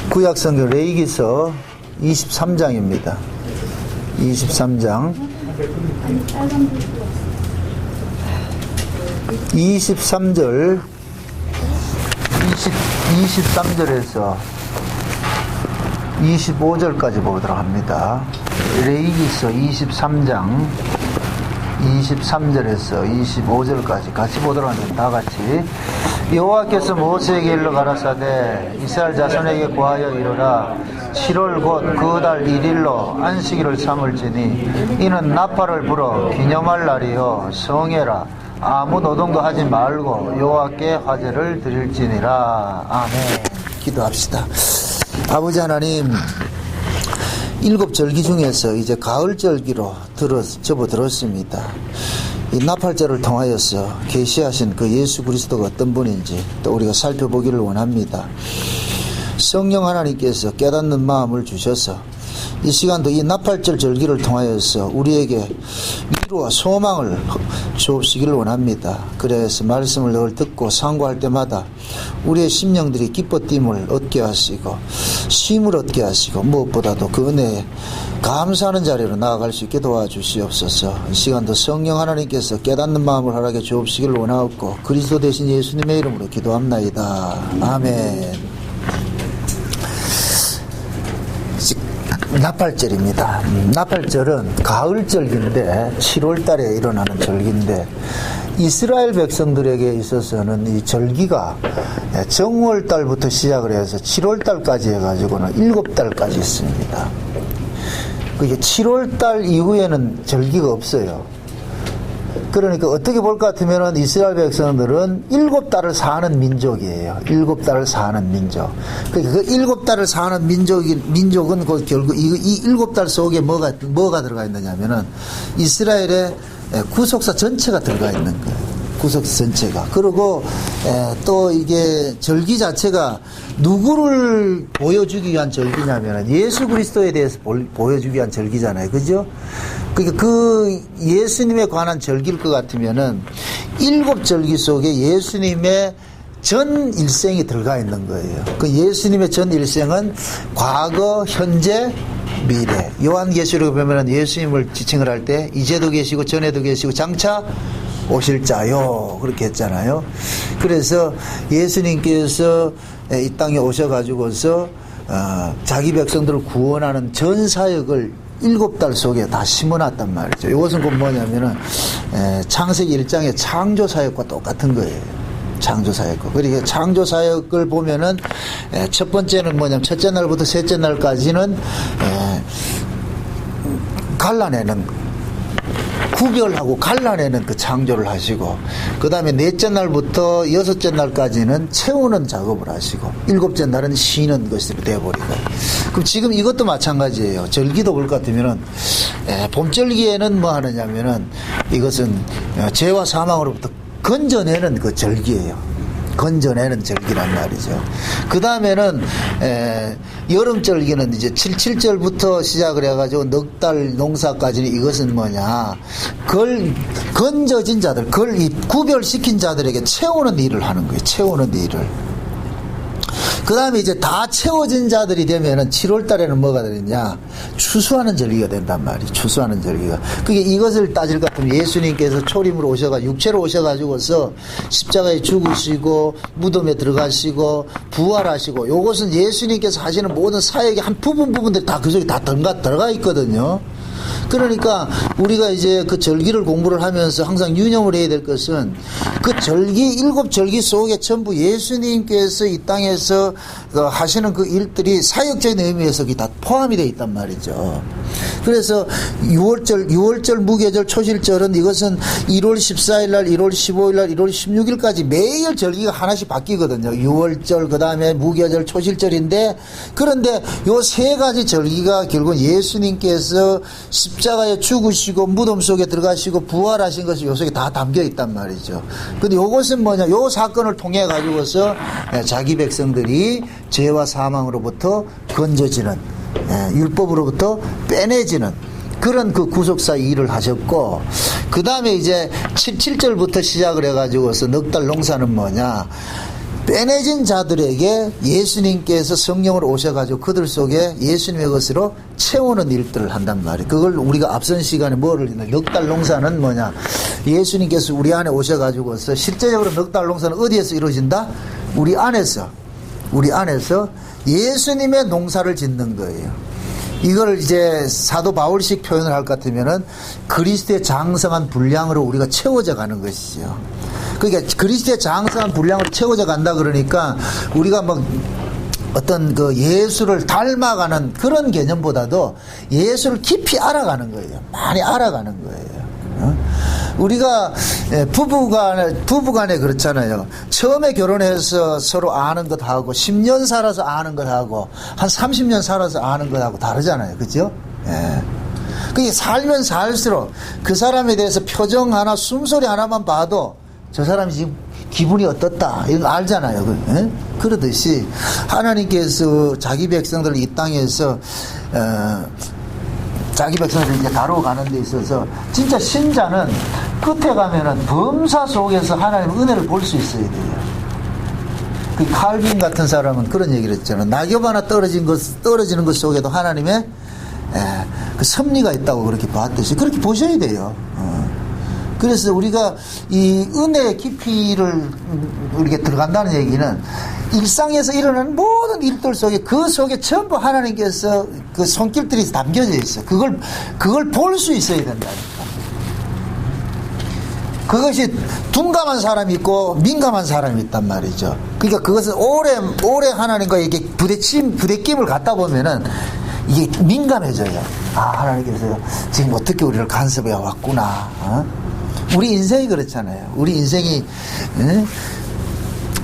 구약성경 레위기서 23장입니다. 23장 23절 23절에서 25절까지 보도록 합니다. 레위기서 23장 23절에서 25절까지 같이 보도록 하는데, 다 같이. 여호와께서 모세에게 일러 가라사대 이스라엘 자손에게 고하여 이르라. 7월 곧 그 달 1일로 안식일을 삼을지니 이는 나팔을 불어 기념할 날이요 성회라. 아무 노동도 하지 말고 여호와께 화제를 드릴지니라. 아멘. 기도합시다. 아버지 하나님, 7절기 중에서 이제 가을절기로 접어들었습니다. 이 나팔절을 통하여서 계시하신 그 예수 그리스도가 어떤 분인지 또 우리가 살펴보기를 원합니다. 성령 하나님께서 깨닫는 마음을 주셔서 이 시간도 이 나팔절 절기를 통하여서 우리에게 위로와 소망을 주옵시기를 원합니다. 그래서 말씀을 늘 듣고 상고할 때마다 우리의 심령들이 기뻐됨을 얻게 하시고 쉼을 얻게 하시고 무엇보다도 그 은혜에 감사하는 자리로 나아갈 수 있게 도와주시옵소서. 이 시간도 성령 하나님께서 깨닫는 마음을 허락해 주옵시기를 원하옵고 그리스도 대신 예수님의 이름으로 기도합나이다. 아멘. 나팔절입니다. 나팔절은 가을절기인데 7월달에 일어나는 절기인데 이스라엘 백성들에게 있어서는 이 절기가 정월달부터 시작을 해서 7월달까지 해가지고는 7달까지 있습니다. 그게 7월달 이후에는 절기가 없어요. 그러니까 어떻게 볼 것 같으면 이스라엘 백성들은 7달을 사는 민족이에요. 7달을 사는 민족. 그러니까 그 7달을 사는 민족은 그 결국 이 7달 속에 뭐가 들어가 있느냐면은 이스라엘의 구속사 전체가 들어가 있는 거예요. 구속사 전체가. 그리고 또 이게 절기 자체가 누구를 보여주기 위한 절기냐면 예수 그리스도에 대해서 보여주기 위한 절기잖아요. 그죠? 그러니까 그 예수님에 관한 절기일 것 같으면은 7절기 속에 예수님의 전 일생이 들어가 있는 거예요. 그 예수님의 전 일생은 과거, 현재, 미래. 요한계시록에 보면 예수님을 지칭을 할 때 이제도 계시고 전에도 계시고 장차 오실 자요. 그렇게 했잖아요. 그래서 예수님께서 이 땅에 오셔가지고서 자기 백성들을 구원하는 전 사역을 7달 속에 다 심어놨단 말이죠. 이것은 곧 뭐냐면은 창세기 1장의 창조사역과 똑같은 거예요. 창조사역과. 그러니까 창조사역을 보면은 첫 번째는 뭐냐면 첫째 날부터 셋째 날까지는 구별하고 갈라내는 그 창조를 하시고, 그 다음에 넷째 날부터 여섯째 날까지는 채우는 작업을 하시고, 7째 날은 쉬는 것으로 되어버리고. 그럼 지금 이것도 마찬가지예요. 절기도 볼 것 같으면은 봄절기에는 뭐 하느냐면은 이것은 죄와 사망으로부터 건져내는 그 절기예요. 건져내는 절기란 말이죠. 그 다음에는 여름절기는 이제 7절부터 시작을 해가지고 넉 달 농사까지는 이것은 뭐냐, 건져진 자들, 구별시킨 자들에게 채우는 일을 하는 거예요. 채우는 일을. 그 다음에 이제 다 채워진 자들이 되면은 7월 달에는 뭐가 되느냐, 추수하는 절기가 된단 말이에요. 추수하는 절기가. 그게 이것을 따질 것 같으면 예수님께서 초림으로 육체로 오셔가지고서 십자가에 죽으시고 무덤에 들어가시고 부활하시고, 요것은 예수님께서 하시는 모든 사역의 한 부분들이 다 그 속에 다 들어가 있거든요. 그러니까 우리가 이제 그 절기를 공부를 하면서 항상 유념을 해야 될 것은 그 절기, 7절기 속에 전부 예수님께서 이 땅에서 하시는 그 일들이 사역적인 의미에서 다 포함이 되어 있단 말이죠. 그래서 6월절, 무교절, 초실절은 이것은 1월 14일 날, 1월 15일 날, 1월 16일까지 매일 절기가 하나씩 바뀌거든요. 6월절, 그 다음에 무교절, 초실절인데, 그런데 요 세 가지 절기가 결국 예수님께서 십자가에 죽으시고 무덤 속에 들어가시고 부활하신 것이 요 속에 다 담겨 있단 말이죠. 근데 요것은 뭐냐, 요 사건을 통해 가지고서 자기 백성들이 죄와 사망으로부터 건져지는, 율법으로부터 빼내지는 그런 그 구속사 일을 하셨고, 그 다음에 이제 7절부터 시작을 해가지고서 넉 달 농사는 뭐냐, 빼내진 자들에게 예수님께서 성령으로 오셔가지고 그들 속에 예수님의 것으로 채우는 일들을 한단 말이에요. 그걸 우리가 앞선 시간에 뭐를 넉 달 농사는 뭐냐, 예수님께서 우리 안에 오셔가지고서 실제적으로 넉 달 농사는 어디에서 이루어진다? 우리 안에서 예수님의 농사를 짓는 거예요. 이걸 이제 사도 바울식 표현을 할 것 같으면은 그리스도의 장성한 분량으로 우리가 채워져 가는 것이죠. 그러니까 그리스도의 장성한 분량으로 채워져 간다 그러니까 우리가 뭐 어떤 그 예수를 닮아가는 그런 개념보다도 예수를 깊이 알아가는 거예요. 많이 알아가는 거예요. 우리가 부부간에 그렇잖아요. 처음에 결혼해서 서로 아는 것하고 10년 살아서 아는 것하고 한 30년 살아서 아는 것하고 다르잖아요. 그죠? 예. 그게 살면 살수록 그 사람에 대해서 표정 하나, 숨소리 하나만 봐도 저 사람이 지금 기분이 어떻다 이런 거 알잖아요. 예? 그러듯이 하나님께서 자기 백성들을 이 땅에서 자기 백성들을 이제 다루어 가는 데 있어서 진짜 신자는 끝에 가면은 범사 속에서 하나님의 은혜를 볼 수 있어야 돼요. 그 칼빈 같은 사람은 그런 얘기를 했잖아요. 낙엽 하나 떨어지는 것 속에도 하나님의 그 섭리가 있다고 그렇게 봤듯이 그렇게 보셔야 돼요. 그래서 우리가 이 은혜의 깊이를 이렇게 들어간다는 얘기는 일상에서 일어나는 모든 일들 속에 그 속에 전부 하나님께서 그 손길들이 담겨져 있어요. 그걸 볼 수 있어야 된다니까. 그것이 둔감한 사람이 있고 민감한 사람이 있단 말이죠. 그러니까 그것은 오래 하나님과 이렇게 부대낌을 갖다 보면은 이게 민감해져요. 아, 하나님께서 지금 어떻게 우리를 간섭해 왔구나. 우리 인생이 그렇잖아요. 우리 인생이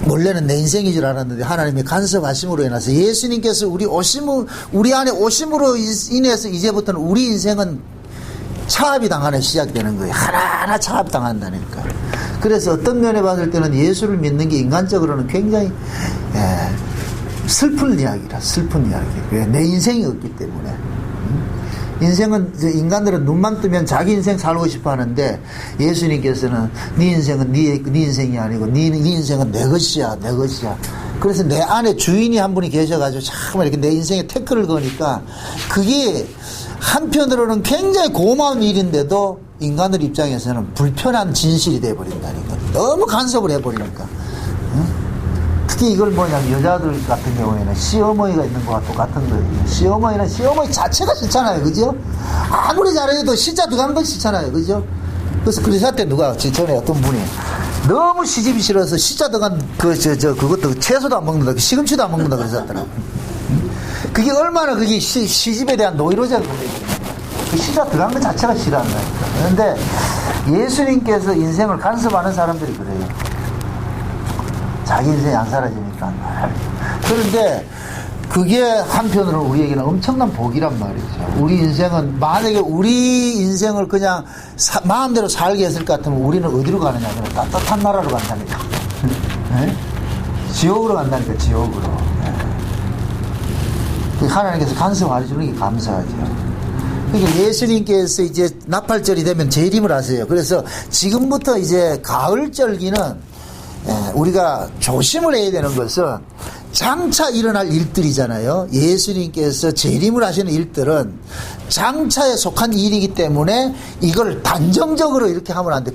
원래는 내 인생인 줄 알았는데 하나님의 간섭하심으로 인해서 예수님께서 우리 안에 오심으로 인해서 이제부터는 우리 인생은 차압이 당하는 시작되는 거예요. 하나하나 차압 당한다니까. 그래서 어떤 면에 봤을 때는 예수를 믿는 게 인간적으로는 굉장히 슬픈 이야기라. 왜? 내 인생이 없기 때문에. 인생은, 인간들은 눈만 뜨면 자기 인생 살고 싶어 하는데 예수님께서는 네 인생은 네 인생이 아니고 네 인생은 내 것이야. 그래서 내 안에 주인이 한 분이 계셔가지고 참 이렇게 내 인생에 태클을 거니까 그게 한편으로는 굉장히 고마운 일인데도 인간들 입장에서는 불편한 진실이 돼버린다니까. 너무 간섭을 해버리니까. 특히 이걸 뭐냐면 여자들 같은 경우에는 시어머니가 있는 것과 똑같은 거예요. 시어머니는 시어머니 자체가 싫잖아요. 그죠? 아무리 잘해도 시자 들어가는 건 싫잖아요. 그죠? 그래서 그리사 때 누가 전에 어떤 분이 너무 시집이 싫어서 시자 들어간 그것도 채소도 안 먹는다, 시금치도 안 먹는다 그랬었더라고요. 그게 얼마나 그게 시집에 대한 노이로제가 걸려있거든요. 그 시자 들어간 것 자체가 싫어한다니까. 그런데 예수님께서 인생을 간섭하는 사람들이 그래요. 자기 인생이 안 사라지니까. 그런데 그게 한편으로는 우리에게는 엄청난 복이란 말이죠. 우리 인생은 만약에 우리 인생을 그냥 마음대로 살게 했을 것 같으면 우리는 어디로 가느냐 하면 따뜻한 나라로 간다니까. 네? 지옥으로 간다니까. 지옥으로. 네. 하나님께서 간섭 안 해주는 게 감사하죠. 그러니까 예수님께서 이제 나팔절이 되면 재림을 하세요. 그래서 지금부터 이제 가을절기는 우리가 조심을 해야 되는 것은 장차 일어날 일들이잖아요. 예수님께서 재림을 하시는 일들은 장차에 속한 일이기 때문에 이걸 단정적으로 이렇게 하면 안 돼.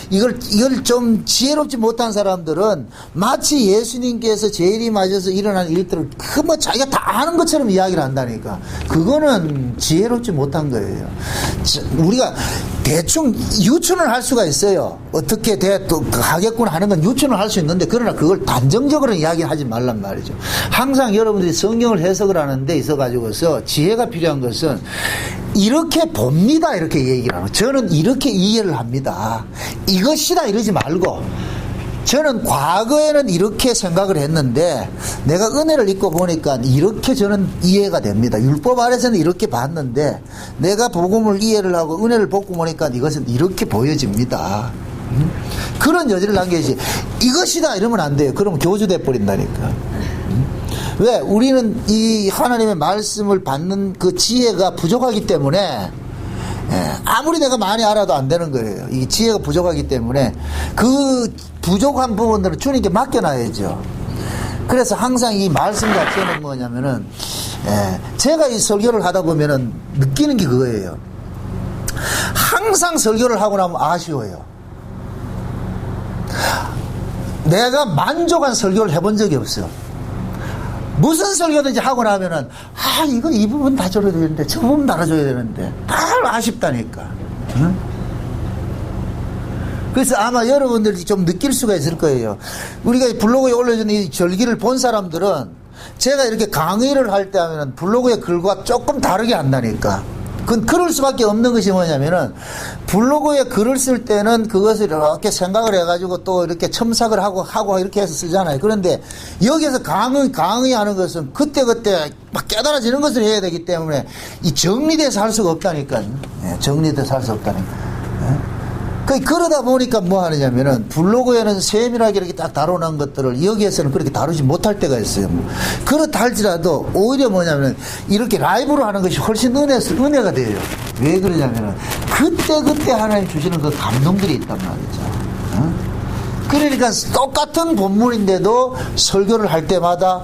이걸 좀 지혜롭지 못한 사람들은 마치 예수님께서 재림하셔서 일어날 일들을 뭐 자기가 다 아는 것처럼 이야기를 한다니까. 그거는 지혜롭지 못한 거예요. 우리가 대충 유추는 할 수가 있어요. 어떻게 하겠구나 하는 건 유추는 할 수 있는데, 그러나 그걸 단정적으로 이야기하지 말란 말이죠. 항상 여러분들이 성경을 해석을 하는 데 있어가지고서 지혜가 필요한 것은 이렇게 봅니다, 이렇게 얘기를 하고, 저는 이렇게 이해를 합니다, 이것이다 이러지 말고, 저는 과거에는 이렇게 생각을 했는데 내가 은혜를 입고 보니까 이렇게 저는 이해가 됩니다. 율법 아래서는 이렇게 봤는데 내가 복음을 이해를 하고 은혜를 받고 보니까 이것은 이렇게 보여집니다. 그런 여지를 남겨야지. 이것이다 이러면 안 돼요. 그러면 교주돼 버린다니까. 왜? 우리는 이 하나님의 말씀을 받는 그 지혜가 부족하기 때문에, 아무리 내가 많이 알아도 안 되는 거예요. 이 지혜가 부족하기 때문에 그 부족한 부분들은 주님께 맡겨놔야죠. 그래서 항상 이 말씀 자체는 뭐냐면은, 제가 이 설교를 하다 보면은 느끼는 게 그거예요. 항상 설교를 하고 나면 아쉬워요. 내가 만족한 설교를 해본 적이 없어요. 무슨 설교든지 하고 나면은, 이거 이 부분 다 줘야 되는데, 저 부분 달아줘야 되는데, 다 아쉽다니까. 응? 그래서 아마 여러분들이 좀 느낄 수가 있을 거예요. 우리가 블로그에 올려준 이 절기를 본 사람들은 제가 이렇게 강의를 할 때 하면은 블로그의 글과 조금 다르게 한다니까. 그건 그럴 수밖에 없는 것이 뭐냐면은 블로그에 글을 쓸 때는 그것을 이렇게 생각을 해가지고 또 이렇게 첨삭을 하고 이렇게 해서 쓰잖아요. 그런데 여기에서 강의하는 것은 그때그때 막 깨달아지는 것을 해야 되기 때문에 이 정리돼서 할 수가 없다니까요. 정리돼서 할 수 없다니까. 그러다 보니까 뭐 하느냐면은 블로그에는 세밀하게 이렇게 딱 다뤄놓은 것들을 여기에서는 그렇게 다루지 못할 때가 있어요. 그렇다 할지라도 오히려 뭐냐면은 이렇게 라이브로 하는 것이 훨씬 은혜가 돼요. 왜 그러냐면은 그때 하나님 주시는 그 감동들이 있단 말이죠. 그러니까 똑같은 본문인데도 설교를 할 때마다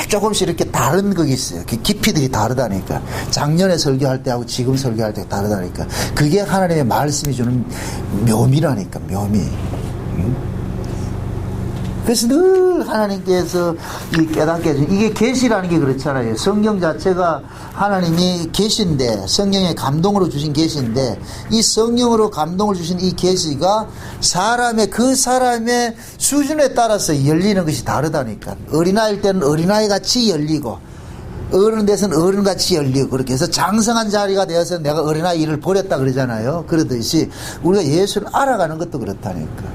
조금씩 이렇게 다른 것이 있어요. 깊이들이 다르다니까. 작년에 설교할 때하고 지금 설교할 때 다르다니까. 그게 하나님의 말씀이 주는 묘미라니까, 묘미. 그래서 늘 하나님께서 이 깨닫게 해주는, 이게 계시라는 게 그렇잖아요. 성경 자체가 하나님이 계시인데, 성령의 감동으로 주신 계시인데, 이 성령으로 감동을 주신 이 계시가 그 사람의 수준에 따라서 열리는 것이 다르다니까. 어린아이일 때는 어린아이 같이 열리고, 어른 돼서는 어른 같이 열리고, 그렇게 해서 장성한 자리가 되어서 내가 어린아이 일을 버렸다 그러잖아요. 그러듯이 우리가 예수를 알아가는 것도 그렇다니까.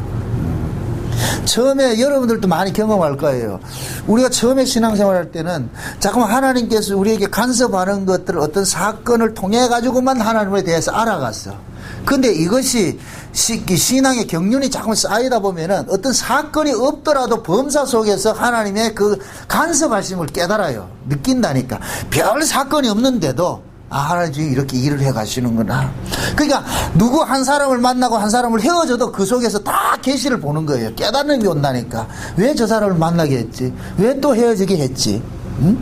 처음에 여러분들도 많이 경험할 거예요. 우리가 처음에 신앙생활할 때는 자꾸만 하나님께서 우리에게 간섭하는 것들을 어떤 사건을 통해 가지고만 하나님에 대해서 알아갔어. 근데 이것이 신앙의 경륜이 자꾸만 쌓이다 보면은 어떤 사건이 없더라도 범사 속에서 하나님의 그 간섭하심을 깨달아요. 느낀다니까. 별 사건이 없는데도 하나님 지금 이렇게 일을 해 가시는구나. 그러니까 누구 한 사람을 만나고 한 사람을 헤어져도 그 속에서 다 계시를 보는 거예요. 깨닫는 게 온다니까. 왜 저 사람을 만나게 했지? 왜 또 헤어지게 했지? 응?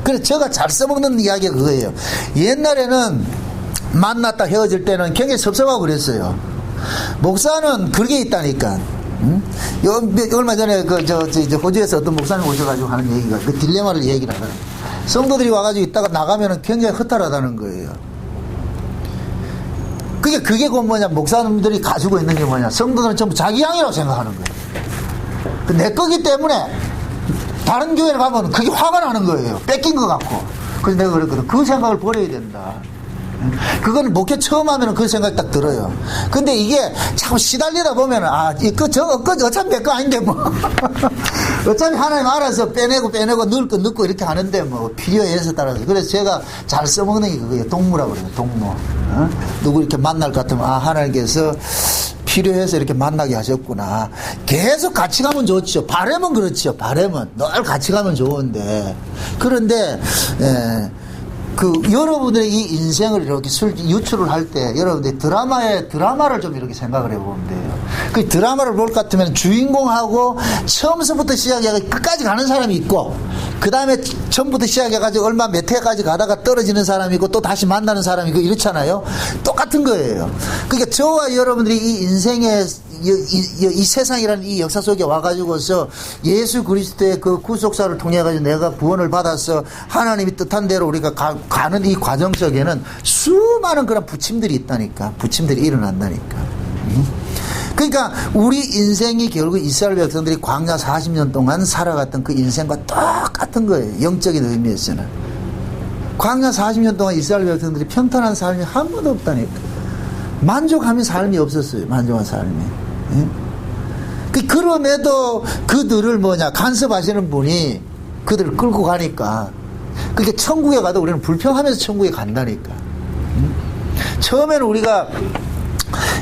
그래서 제가 잘 써먹는 이야기가 그거예요. 옛날에는 만났다 헤어질 때는 굉장히 섭섭하고 그랬어요. 목사는 그게 있다니까. 응? 얼마 전에 호주에서 어떤 목사님 오셔가지고 하는 얘기가 그 딜레마를 얘기를 하더라고요. 성도들이 와가지고 있다가 나가면은 굉장히 허탈하다는 거예요. 그게 곧 뭐냐, 목사님들이 가지고 있는 게 뭐냐, 성도들은 전부 자기 양이라고 생각하는 거예요. 내 거기 때문에 다른 교회를 가면 그게 화가 나는 거예요. 뺏긴 것 같고. 그래서 내가 그랬거든. 그 생각을 버려야 된다. 그건 목회 처음 하면은 그 생각이 딱 들어요. 근데 이게 자꾸 시달리다 보면은, 어차피 내 거 아닌데 뭐. 어차피 하나님 알아서 빼내고 넣을 거 넣고 이렇게 하는데 뭐 필요해서 따라서. 그래서 제가 잘 써먹는 게 그거예요. 동무라고 그래요. 동무. 누구 이렇게 만날 것 같으면, 하나님께서 필요해서 이렇게 만나게 하셨구나. 계속 같이 가면 좋죠. 바람은 그렇죠. 바람은 늘 같이 가면 좋은데. 그런데, 여러분들의 이 인생을 이렇게 유출을 할 때, 여러분들이 드라마를 좀 이렇게 생각을 해보면 돼요. 그 드라마를 볼 것 같으면 주인공하고 처음서부터 시작해가지고 끝까지 가는 사람이 있고, 그 다음에 처음부터 시작해가지고 몇 회까지 가다가 떨어지는 사람이 있고, 또 다시 만나는 사람이 있고, 이렇잖아요. 똑같은 거예요. 그러니까 저와 여러분들이 이 인생의 이 세상이라는 이 역사 속에 와가지고서 예수 그리스도의 그 구속사를 통해가지고 내가 구원을 받아서 하나님이 뜻한 대로 우리가 가는 이 과정 속에는 수많은 그런 부침들이 있다니까. 부침들이 일어난다니까. 그러니까 우리 인생이 결국 이스라엘 백성들이 광야 40년 동안 살아갔던 그 인생과 똑같은 거예요. 영적인 의미에서는. 광야 40년 동안 이스라엘 백성들이 평탄한 삶이 한 번도 없다니까. 만족하는 삶이 없었어요. 만족한 삶이. 그럼에도 그들을 간섭하시는 분이 그들을 끌고 가니까. 그게 천국에 가도 우리는 불평하면서 천국에 간다니까. 처음에는 우리가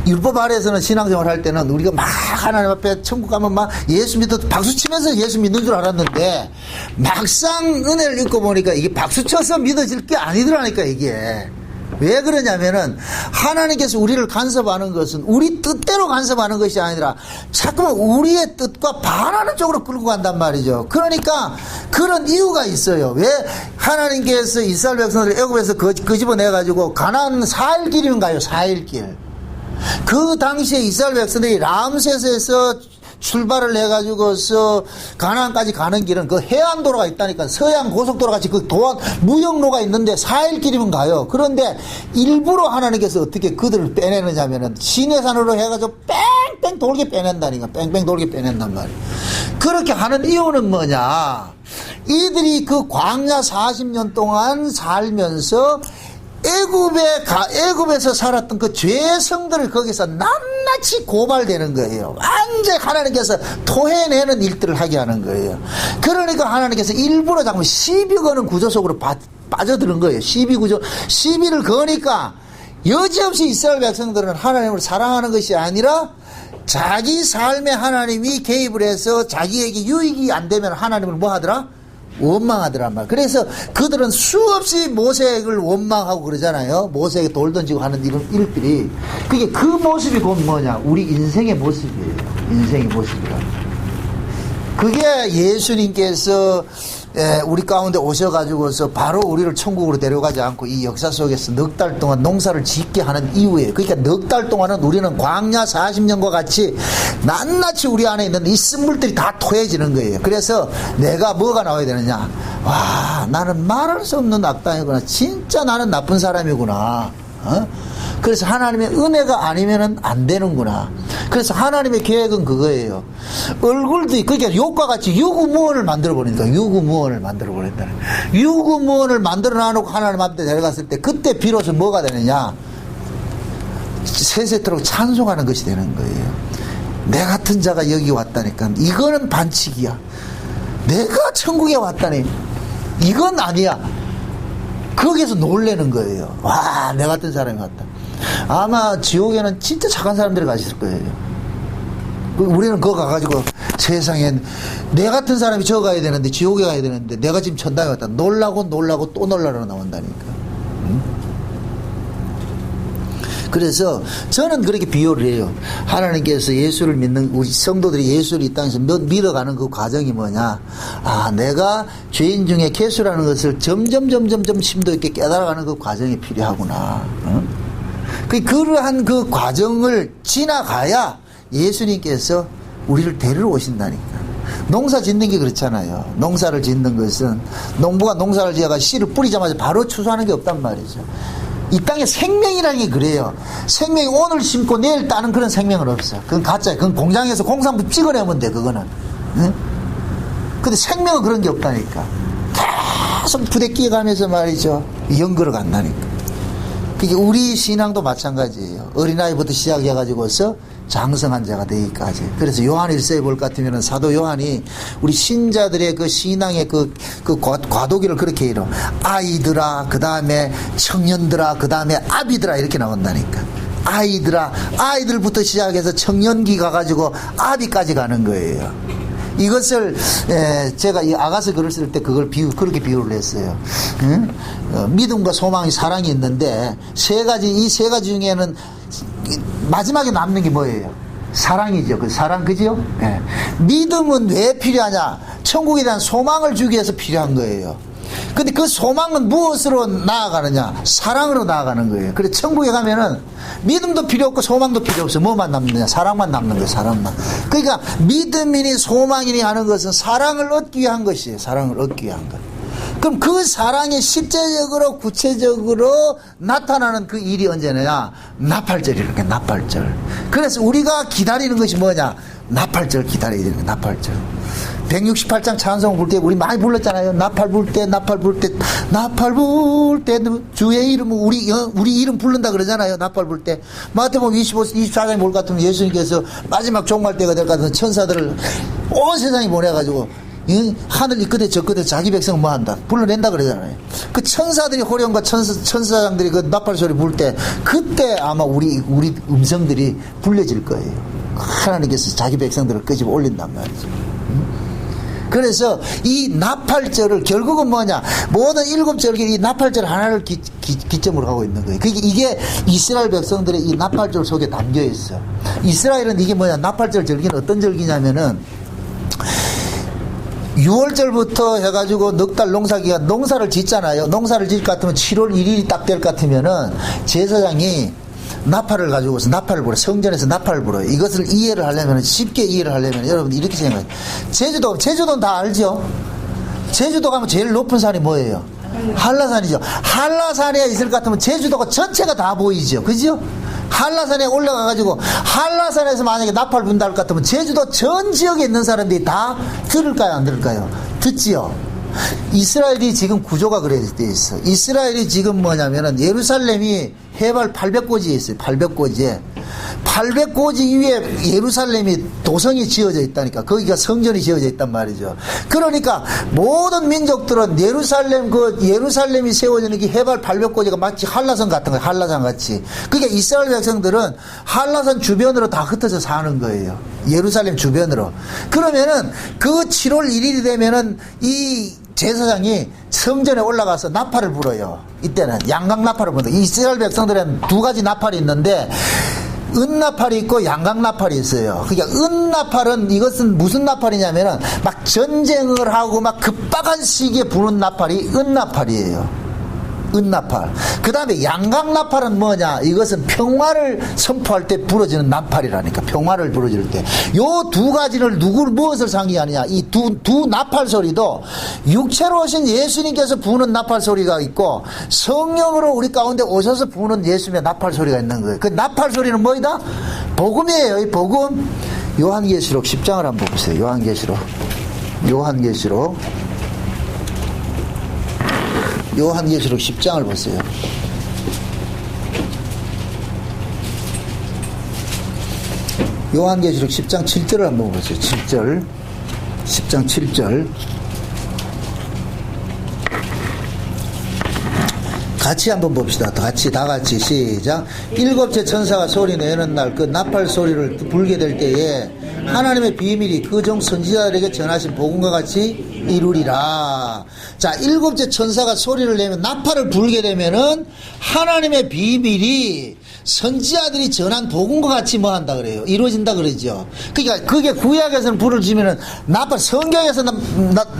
율법 아래에서는 신앙생활 할 때는 우리가 막 하나님 앞에 천국 가면 막 예수 믿어 박수 치면서 예수 믿는 줄 알았는데, 막상 은혜를 입고 보니까 이게 박수 쳐서 믿어질 게 아니더라니까, 이게. 왜 그러냐면은 하나님께서 우리를 간섭하는 것은 우리 뜻대로 간섭하는 것이 아니라 자꾸만 우리의 뜻과 반하는 쪽으로 끌고 간단 말이죠. 그러니까 그런 이유가 있어요. 왜 하나님께서 이스라엘 백성들을 애굽에서 끄집어내가지고 가나안 4일 길이면 가요. 4일 길. 그 당시에 이스라엘 백성들이 람세스에서 출발을 해가지고서 가나안까지 가는 길은 그 해안도로가 있다니까. 서해안 고속도로 같이 그 무역로가 있는데 4일 길이면 가요. 그런데 일부러 하나님께서 어떻게 그들을 빼내느냐면은 시내산으로 해가지고 뺑뺑 돌게 빼낸다니까. 뺑뺑 돌게 빼낸단 말이에요. 그렇게 하는 이유는 뭐냐? 이들이 그 광야 40년 동안 살면서 애굽에서 살았던 그 죄성들을 거기서 낱낱이 고발되는 거예요. 완전히 하나님께서 토해내는 일들을 하게 하는 거예요. 그러니까 하나님께서 일부러 자꾸 시비 거는 구조 속으로 빠져드는 거예요. 시비를 거니까 여지없이 이스라엘 백성들은 하나님을 사랑하는 것이 아니라 자기 삶에 하나님이 개입을 해서 자기에게 유익이 안 되면 하나님을 뭐 하더라? 원망하더란 말. 그래서 그들은 수없이 모색을 원망하고 그러잖아요. 모색에 돌 던지고 하는 이런 일들이. 그게 그 모습이 곧 뭐냐? 우리 인생의 모습이에요. 인생의 모습이라. 그게 예수님께서 우리 가운데 오셔가지고서 바로 우리를 천국으로 데려가지 않고 이 역사 속에서 넉 달 동안 농사를 짓게 하는 이유예요. 그러니까 넉 달 동안은 우리는 광야 40년과 같이 낱낱이 우리 안에 있는 이 쓴물들이 다 토해지는 거예요. 그래서 내가 뭐가 나와야 되느냐? 와, 나는 말할 수 없는 악당이구나. 진짜 나는 나쁜 사람이구나. 그래서 하나님의 은혜가 아니면은 안 되는구나. 그래서 하나님의 계획은 그거예요. 얼굴도 그러니까 욕과 같이 유구무원을 만들어버리니까 유구무원을 만들어버린다는. 유구무원을 만들어놔놓고 하나님 앞에 데려갔을 때 그때 비로소 뭐가 되느냐? 세세토록 찬송하는 것이 되는 거예요. 내 같은 자가 여기 왔다니까. 이거는 반칙이야. 내가 천국에 왔다니. 이건 아니야. 거기에서 놀래는 거예요. 와, 내 같은 사람이 왔다. 아마 지옥에는 진짜 착한 사람들이 가실 거예요. 우리는 그거 가가지고 세상에 내 같은 사람이 저 가야 되는데 지옥에 가야 되는데 내가 지금 천당에 왔다. 놀라고 또 놀라러 나온다니까. 그래서 저는 그렇게 비유를 해요. 하나님께서 예수를 믿는 우리 성도들이 예수를 이 땅에서 믿어가는 그 과정이 뭐냐? 아, 내가 죄인 중에 개수라는 것을 점점 심도 있게 깨달아가는 그 과정이 필요하구나. 그러한 그 과정을 지나가야 예수님께서 우리를 데리러 오신다니까. 농사 짓는 게 그렇잖아요. 농사를 짓는 것은 농부가 농사를 지어가 씨를 뿌리자마자 바로 추수하는 게 없단 말이죠. 이 땅에 생명이라는 게 그래요. 생명이 오늘 심고 내일 따는 그런 생명은 없어. 그건 가짜야. 그건 공장에서 공산품 찍어내면 돼, 그거는. 응? 근데 생명은 그런 게 없다니까. 계속 부대끼어 가면서 말이죠. 연걸어 간다니까. 그게 우리 신앙도 마찬가지예요. 어린아이부터 시작해가지고서 장성한 자가 되기까지. 그래서 요한 1서에 볼 것 같으면 사도 요한이 우리 신자들의 그 신앙의 그 과도기를 그렇게 이뤄. 아이들아, 그 다음에 청년들아, 그 다음에 아비들아 이렇게 나온다니까. 아이들아, 아이들부터 시작해서 청년기 가가지고 아비까지 가는 거예요. 이것을 제가 이 아가서 글을 쓸 때 그걸 그렇게 비유를 했어요. 응? 믿음과 소망이 사랑이 있는데 이 세 가지 중에는 마지막에 남는 게 뭐예요? 사랑이죠. 그 사랑, 그죠? 네. 믿음은 왜 필요하냐? 천국에 대한 소망을 주기 위해서 필요한 거예요. 근데 그 소망은 무엇으로 나아가느냐? 사랑으로 나아가는 거예요. 그래서 천국에 가면은 믿음도 필요 없고 소망도 필요 없어요. 뭐만 남느냐? 사랑만 남는 거예요. 사랑만. 그러니까 믿음이니 소망이니 하는 것은 사랑을 얻기 위한 것이에요. 사랑을 얻기 위한 것. 그럼 그 사랑이 실제적으로 구체적으로 나타나는 그 일이 언제냐? 나팔절이라는 게 나팔절. 그래서 우리가 기다리는 것이 뭐냐? 나팔절 기다려야 되는 거예요. 나팔절. 168장 찬송 부를 때 우리 많이 불렀잖아요. 나팔 불 때 주의 이름 우리 이름 부른다 그러잖아요. 나팔 불 때. 마태복음 24장에 볼 것 같으면 예수님께서 마지막 종말 때가 될 것 같은 천사들을 온 세상에 보내가지고 하늘 이 끝에 저 끝에 자기 백성을 뭐 한다? 불러낸다 그러잖아요. 그 천사들이 호령과 천사장들이 그 나팔 소리 불 때 그때 아마 우리 음성들이 불려질 거예요. 하나님께서 자기 백성들을 끄집어 올린단 말이죠. 그래서 이 나팔절을 결국은 뭐냐, 모든 7절기 이 나팔절 하나를 기점으로 하고 있는 거예요. 이게 이스라엘 백성들의 이 나팔절 속에 담겨 있어. 이스라엘은 이게 뭐냐, 나팔절 절기는 어떤 절기냐면은 6월절부터 해가지고 넉 달 농사기간, 농사를 짓잖아요. 농사를 짓을 것 같으면 7월 1일이 딱 될 것 같으면은 제사장이 나팔을 가지고서 나팔을 불어요. 성전에서 나팔을 불어요. 이것을 이해를 하려면, 쉽게 이해를 하려면 여러분들 이렇게 생각해요. 제주도는 다 알죠? 제주도 가면 제일 높은 산이 뭐예요? 한라산이죠. 한라산에 있을 것 같으면 제주도가 전체가 다 보이죠. 그죠? 한라산에 올라가가지고 한라산에서 만약에 나팔 분다 할 것 같으면 제주도 전 지역에 있는 사람들이 다 들을까요, 안 들을까요? 듣지요. 이스라엘이 지금 구조가 그래 돼 있어. 이스라엘이 지금 뭐냐면은 예루살렘이 해발 800고지에 있어요. 800고지에. 800고지 위에 예루살렘이 도성이 지어져 있다니까. 거기가 성전이 지어져 있단 말이죠. 그러니까 모든 민족들은 예루살렘이 세워지는 게 해발 800고지가 마치 한라산 같은 거예요. 한라산 같이. 그러니까 이스라엘 백성들은 한라산 주변으로 다 흩어져 사는 거예요. 예루살렘 주변으로. 그러면은 그 7월 1일이 되면은 이 제사장이 성전에 올라가서 나팔을 불어요. 이때는 양각 나팔을 부른다. 이스라엘 백성들은 두 가지 나팔이 있는데 은나팔이 있고 양각나팔이 있어요. 그러니까 은나팔은, 이것은 무슨 나팔이냐면은 막 전쟁을 하고 막 급박한 시기에 부는 나팔이 은나팔이에요. 은나팔. 그 다음에 양각나팔은 뭐냐, 이것은 평화를 선포할 때 부러지는 나팔이라니까. 평화를 부러질 때. 요 두 가지를 무엇을 상징하느냐, 이 두 나팔 소리도 육체로 오신 예수님께서 부는 나팔 소리가 있고 성령으로 우리 가운데 오셔서 부는 예수님의 나팔 소리가 있는 거예요. 그 나팔 소리는 뭐이다? 복음이에요. 이 복음. 요한계시록 10장을 한번 보세요. 요한계시록 10장을 보세요. 요한계시록 10장 7절을 한번 보세요. 7절. 10장 7절. 같이 한번 봅시다. 다 같이 시작. 7째 천사가 소리 내는 날 그 나팔 소리를 불게 될 때에 하나님의 비밀이 그 종 선지자들에게 전하신 복음과 같이 이루리라. 자, 7째 천사가 소리를 내면, 나팔을 불게 되면은 하나님의 비밀이 선지자들이 전한 복음과 같이 뭐 한다 그래요? 이루어진다 그러죠. 그러니까 그게 구약에서는 불을 지면은 나팔, 성경에서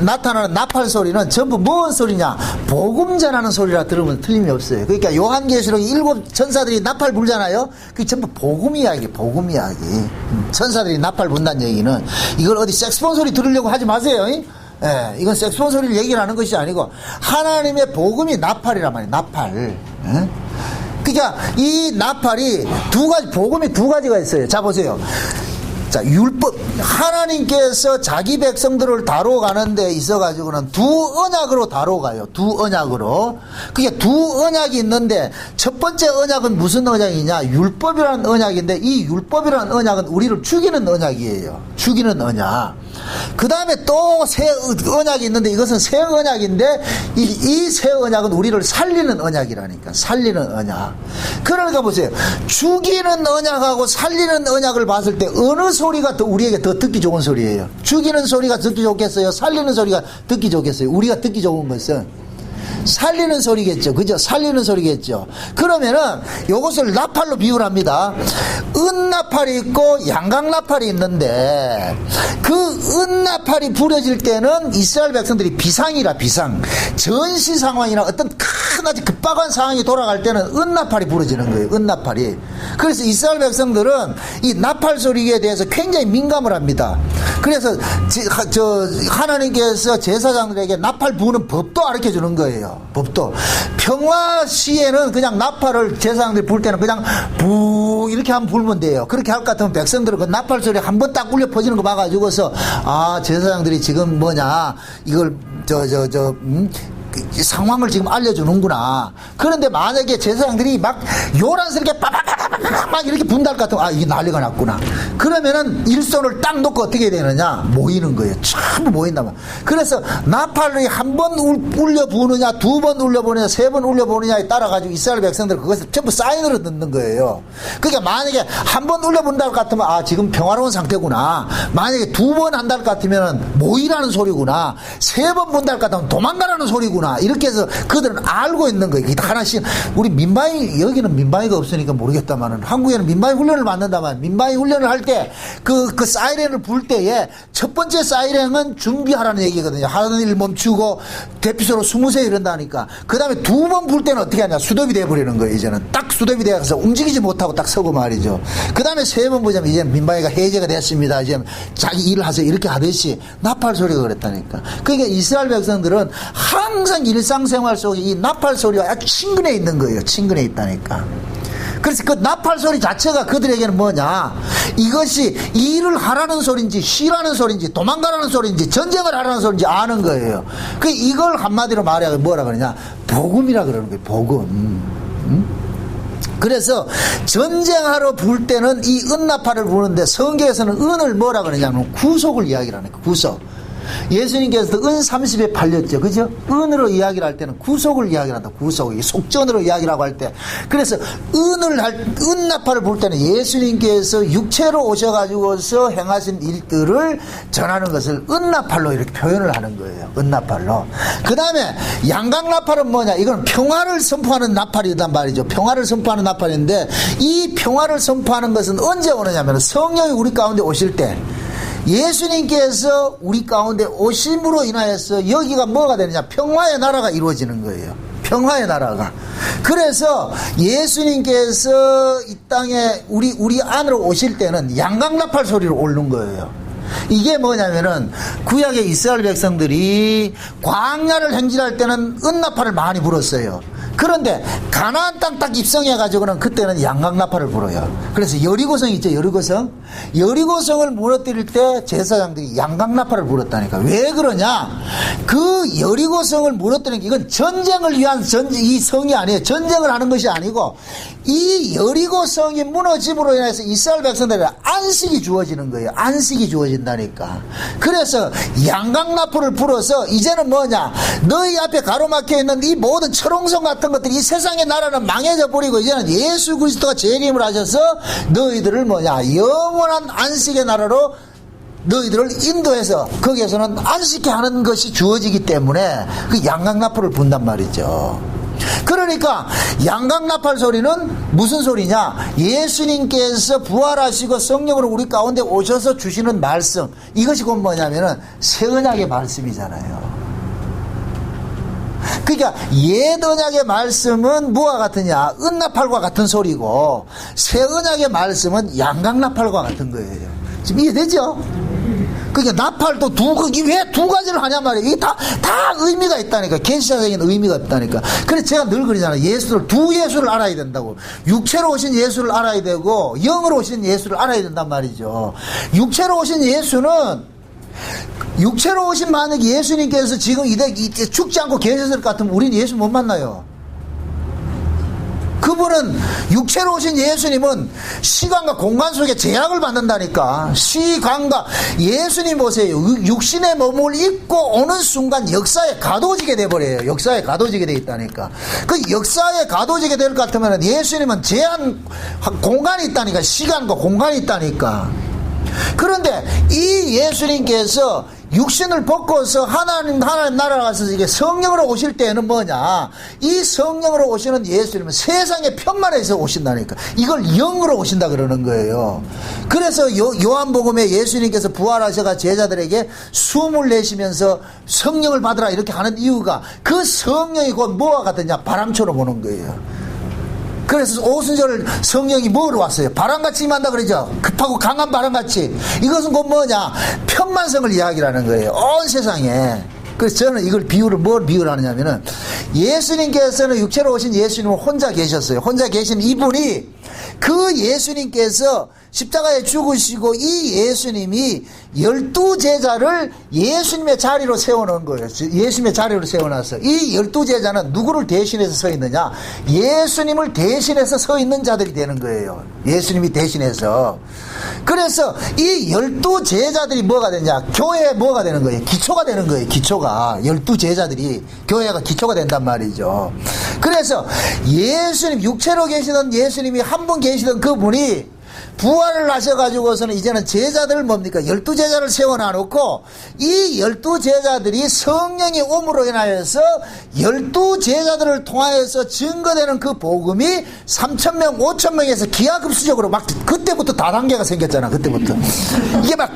나타나는 나팔 소리는 전부 무슨 소리냐? 복음 전하는 소리라 들으면 틀림이 없어요. 그러니까 요한계시록 7 천사들이 나팔 불잖아요. 그게 전부 복음 이야기, 복음 이야기. 천사들이 나팔 분다는 얘기는 이걸 어디 색스폰 소리 들으려고 하지 마세요. 예, 이건 색스폰 소리를 얘기를 하는 것이 아니고 하나님의 복음이 나팔이란 말이에요. 나팔. 예? 그러니까 이 나팔이 두 가지, 복음이 두 가지가 있어요. 자, 보세요. 자, 율법, 하나님께서 자기 백성들을 다뤄가는 데 있어가지고는 두 언약으로 다뤄가요. 두 언약으로. 그게 두 언약이 있는데, 첫 번째 언약은 무슨 언약이냐? 율법이라는 언약인데, 이 율법이라는 언약은 우리를 죽이는 언약이에요. 죽이는 언약. 그 다음에 또 새 언약이 있는데, 이것은 새 언약인데, 이 새 언약은 우리를 살리는 언약이라니까. 살리는 언약. 그러니까 보세요. 죽이는 언약하고 살리는 언약을 봤을 때, 어느 소리가 우리에게 더 듣기 좋은 소리예요? 죽이는 소리가 듣기 좋겠어요? 살리는 소리가 듣기 좋겠어요? 우리가 듣기 좋은 것은 살리는 소리겠죠. 그죠? 살리는 소리겠죠. 그러면은 요것을 나팔로 비유를 합니다. 은나팔이 있고 양각나팔이 있는데, 그 은나팔이 부려질 때는 이스라엘 백성들이 비상이라, 비상. 전시 상황이나 어떤 큰 아주 급박한 상황이 돌아갈 때는 은나팔이 부러지는 거예요. 은나팔이. 그래서 이스라엘 백성들은 이 나팔 소리에 대해서 굉장히 민감을 합니다. 그래서 하나님께서 제사장들에게 나팔 부는 법도 가르쳐 주는 거예요. 법도. 평화 시에는 그냥 나팔을 제사장들이 불 때는 그냥 부 이렇게 한번 불면 돼요. 그렇게 할 것 같으면 백성들은 그 나팔 소리 한 번 딱 울려 퍼지는 거 봐가지고서, 아, 제사장들이 지금 뭐냐, 이걸 상황을 지금 알려주는구나. 그런데 만약에 제사장들이 막 요란스럽게 빠바바바바바 막 이렇게 분달 같은 거, 이게 난리가 났구나. 그러면은 일손을 딱 놓고 어떻게 되느냐? 모이는 거예요. 전부 모인다면. 그래서 나팔을 한 번 울려 부느냐, 두 번 울려 부느냐, 세 번 울려 부느냐에 따라 가지고 이스라엘 백성들 그것을 전부 사인으로 듣는 거예요. 그러니까 만약에 한 번 울려 본다 같으면 지금 평화로운 상태구나. 만약에 두 번 한다 같으면 모이라는 소리구나. 세 번 본다 같으면 도망가라는 소리구나. 이렇게 해서 그들은 알고 있는 거예요. 하나씩 우리 민방위, 여기는 민방위가 없으니까 모르겠다만은 한국에는 민방위 훈련을 받는다만 민방위 훈련을 할 때 그 사이렌을 불 때에 첫 번째 사이렌은 준비하라는 얘기거든요. 하는 일 멈추고 대피소로 20세 이런다니까. 그 다음에 두 번 불 때는 어떻게 하냐? 수덥이 돼버리는 거예요. 이제는 딱 수덥이 돼서 움직이지 못하고 딱 서고 말이죠. 그 다음에 세 번 보자면 이제 민방위가 해제가 됐습니다. 이제 자기 일을 하세요. 이렇게 하듯이 나팔 소리가 그랬다니까. 그러니까 이스라엘 백성들은 항상 일상생활 속에 이 나팔 소리와 아주 친근해 있는 거예요. 친근해 있다니까. 그래서 그 나팔 소리 자체가 그들에게는 뭐냐? 이것이 일을 하라는 소리인지 쉬라는 소리인지 도망가라는 소리인지 전쟁을 하라는 소리인지 아는 거예요. 그 이걸 한마디로 말해 뭐라 그러냐? 복음이라 그러는 거예요. 복음. 그래서 전쟁하러 불 때는 이 은나팔을 부르는데 성경에서는 은을 뭐라 그러냐면 구속을 이야기를 하는 거예요. 구속. 예수님께서도 은 30에 팔렸죠. 그죠? 은으로 이야기를 할 때는 구속을 이야기를 한다. 구속. 속전으로 이야기라고 할 때. 그래서 은나팔을 부를 때는 예수님께서 육체로 오셔가지고서 행하신 일들을 전하는 것을 은나팔로 이렇게 표현을 하는 거예요. 은나팔로. 그 다음에 양강나팔은 뭐냐? 이건 평화를 선포하는 나팔이란 말이죠. 평화를 선포하는 나팔인데 이 평화를 선포하는 것은 언제 오느냐면 성령이 우리 가운데 오실 때 예수님께서 우리 가운데 오심으로 인하여서 여기가 뭐가 되느냐? 평화의 나라가 이루어지는 거예요. 평화의 나라가. 그래서 예수님께서 이 땅에 우리 안으로 오실 때는 양강나팔 소리로 오는 거예요. 이게 뭐냐면은 구약의 이스라엘 백성들이 광야를 행진할 때는 은나팔을 많이 불었어요. 그런데 가나안 땅 딱 입성해 가지고는 그때는 양강나팔을 불어요. 그래서 여리고성 있죠. 여리고성을 무너뜨릴 때 제사장들이 양강나팔을 불었다니까. 왜 그러냐? 그 여리고성을 무너뜨리는 게 이건 전쟁을 위한 이 성이 아니에요. 전쟁을 하는 것이 아니고 이 여리고성이 무너짐으로 인해서 이스라엘 백성들에게 안식이 주어지는 거예요. 안식이 주어진다니까. 그래서 양강나팔을 불어서 이제는 뭐냐? 너희 앞에 가로막혀 있는 이 모든 철옹성 같은 것들이 이 세상의 나라는 망해져 버리고 이제는 예수 그리스도가 재림을 하셔서 너희들을 뭐냐? 영원한 안식의 나라로 너희들을 인도해서 거기에서는 안식케 하는 것이 주어지기 때문에 그 양강나팔을 분단 말이죠. 그러니까 양강나팔 소리는 무슨 소리냐? 예수님께서 부활하시고 성령으로 우리 가운데 오셔서 주시는 말씀, 이것이 곧 뭐냐면은 새 언약의 말씀이잖아요. 그러니까 옛 언약의 말씀은 뭐와 같으냐? 은나팔과 같은 소리고 새 언약의 말씀은 양강나팔과 같은 거예요. 지금 이해되죠? 그러니까 나팔도 왜 두 가지를 하냐 말이에요. 이게 다 의미가 있다니까. 계시사적인 의미가 있다니까. 그래서 제가 늘 그러잖아요. 두 예수를 알아야 된다고. 육체로 오신 예수를 알아야 되고 영으로 오신 예수를 알아야 된단 말이죠. 육체로 오신 예수는 육체로 오신 만약에 예수님께서 지금 이때 죽지 않고 계셨을 것 같으면 우리는 예수 못 만나요. 그분은 육체로 오신 예수님은 시간과 공간 속에 제약을 받는다니까. 시간과 예수님 보세요. 육신의 몸을 입고 오는 순간 역사에 가둬지게 돼버려요. 역사에 가둬지게 돼 있다니까. 그 역사에 가둬지게 될 것 같으면 예수님은 제한 공간이 있다니까. 시간과 공간이 있다니까. 그런데 이 예수님께서 육신을 벗고서 하나님 나라에 가서 이게 성령으로 오실 때는 뭐냐? 이 성령으로 오시는 예수님은 세상의 편만에서 오신다니까. 이걸 영으로 오신다 그러는 거예요. 그래서 요한복음에 예수님께서 부활하셔가 제자들에게 숨을 내쉬면서 성령을 받으라 이렇게 하는 이유가 그 성령이 곧 뭐와 같으냐? 바람처럼 오는 거예요. 그래서 오순절 성령이 뭐로 왔어요? 바람같이 임한다 그러죠. 급하고 강한 바람같이. 이것은 곧 뭐냐? 편만성을 이야기하는 거예요. 온 세상에. 그래서 저는 이걸 뭘 비유를 하느냐면은 예수님께서는 육체로 오신 예수님은 혼자 계셨어요. 혼자 계신 이분이 그 예수님께서 십자가에 죽으시고 이 예수님이 12제자를 예수님의 자리로 세워놓은 거예요. 예수님의 자리로 세워놨어. 이 12제자는 누구를 대신해서 서 있느냐? 예수님을 대신해서 서 있는 자들이 되는 거예요. 예수님이 대신해서. 그래서 이 12제자들이 뭐가 되냐? 교회에 뭐가 되는 거예요? 기초가 되는 거예요. 기초가. 12제자들이 교회가 기초가 된단 말이죠. 그래서 예수님, 육체로 계시던 예수님이 한 분 계시던 그분이 부활을 하셔가지고서는 이제는 제자들을 뭡니까? 12제자를 세워놔놓고 이 12제자들이 성령이 옴으로 인하여서 12제자들을 통하여서 증거되는 그 복음이 3,000명, 5,000명에서 기하급수적으로 막 그때부터 다단계가 생겼잖아. 그때부터. 이게 막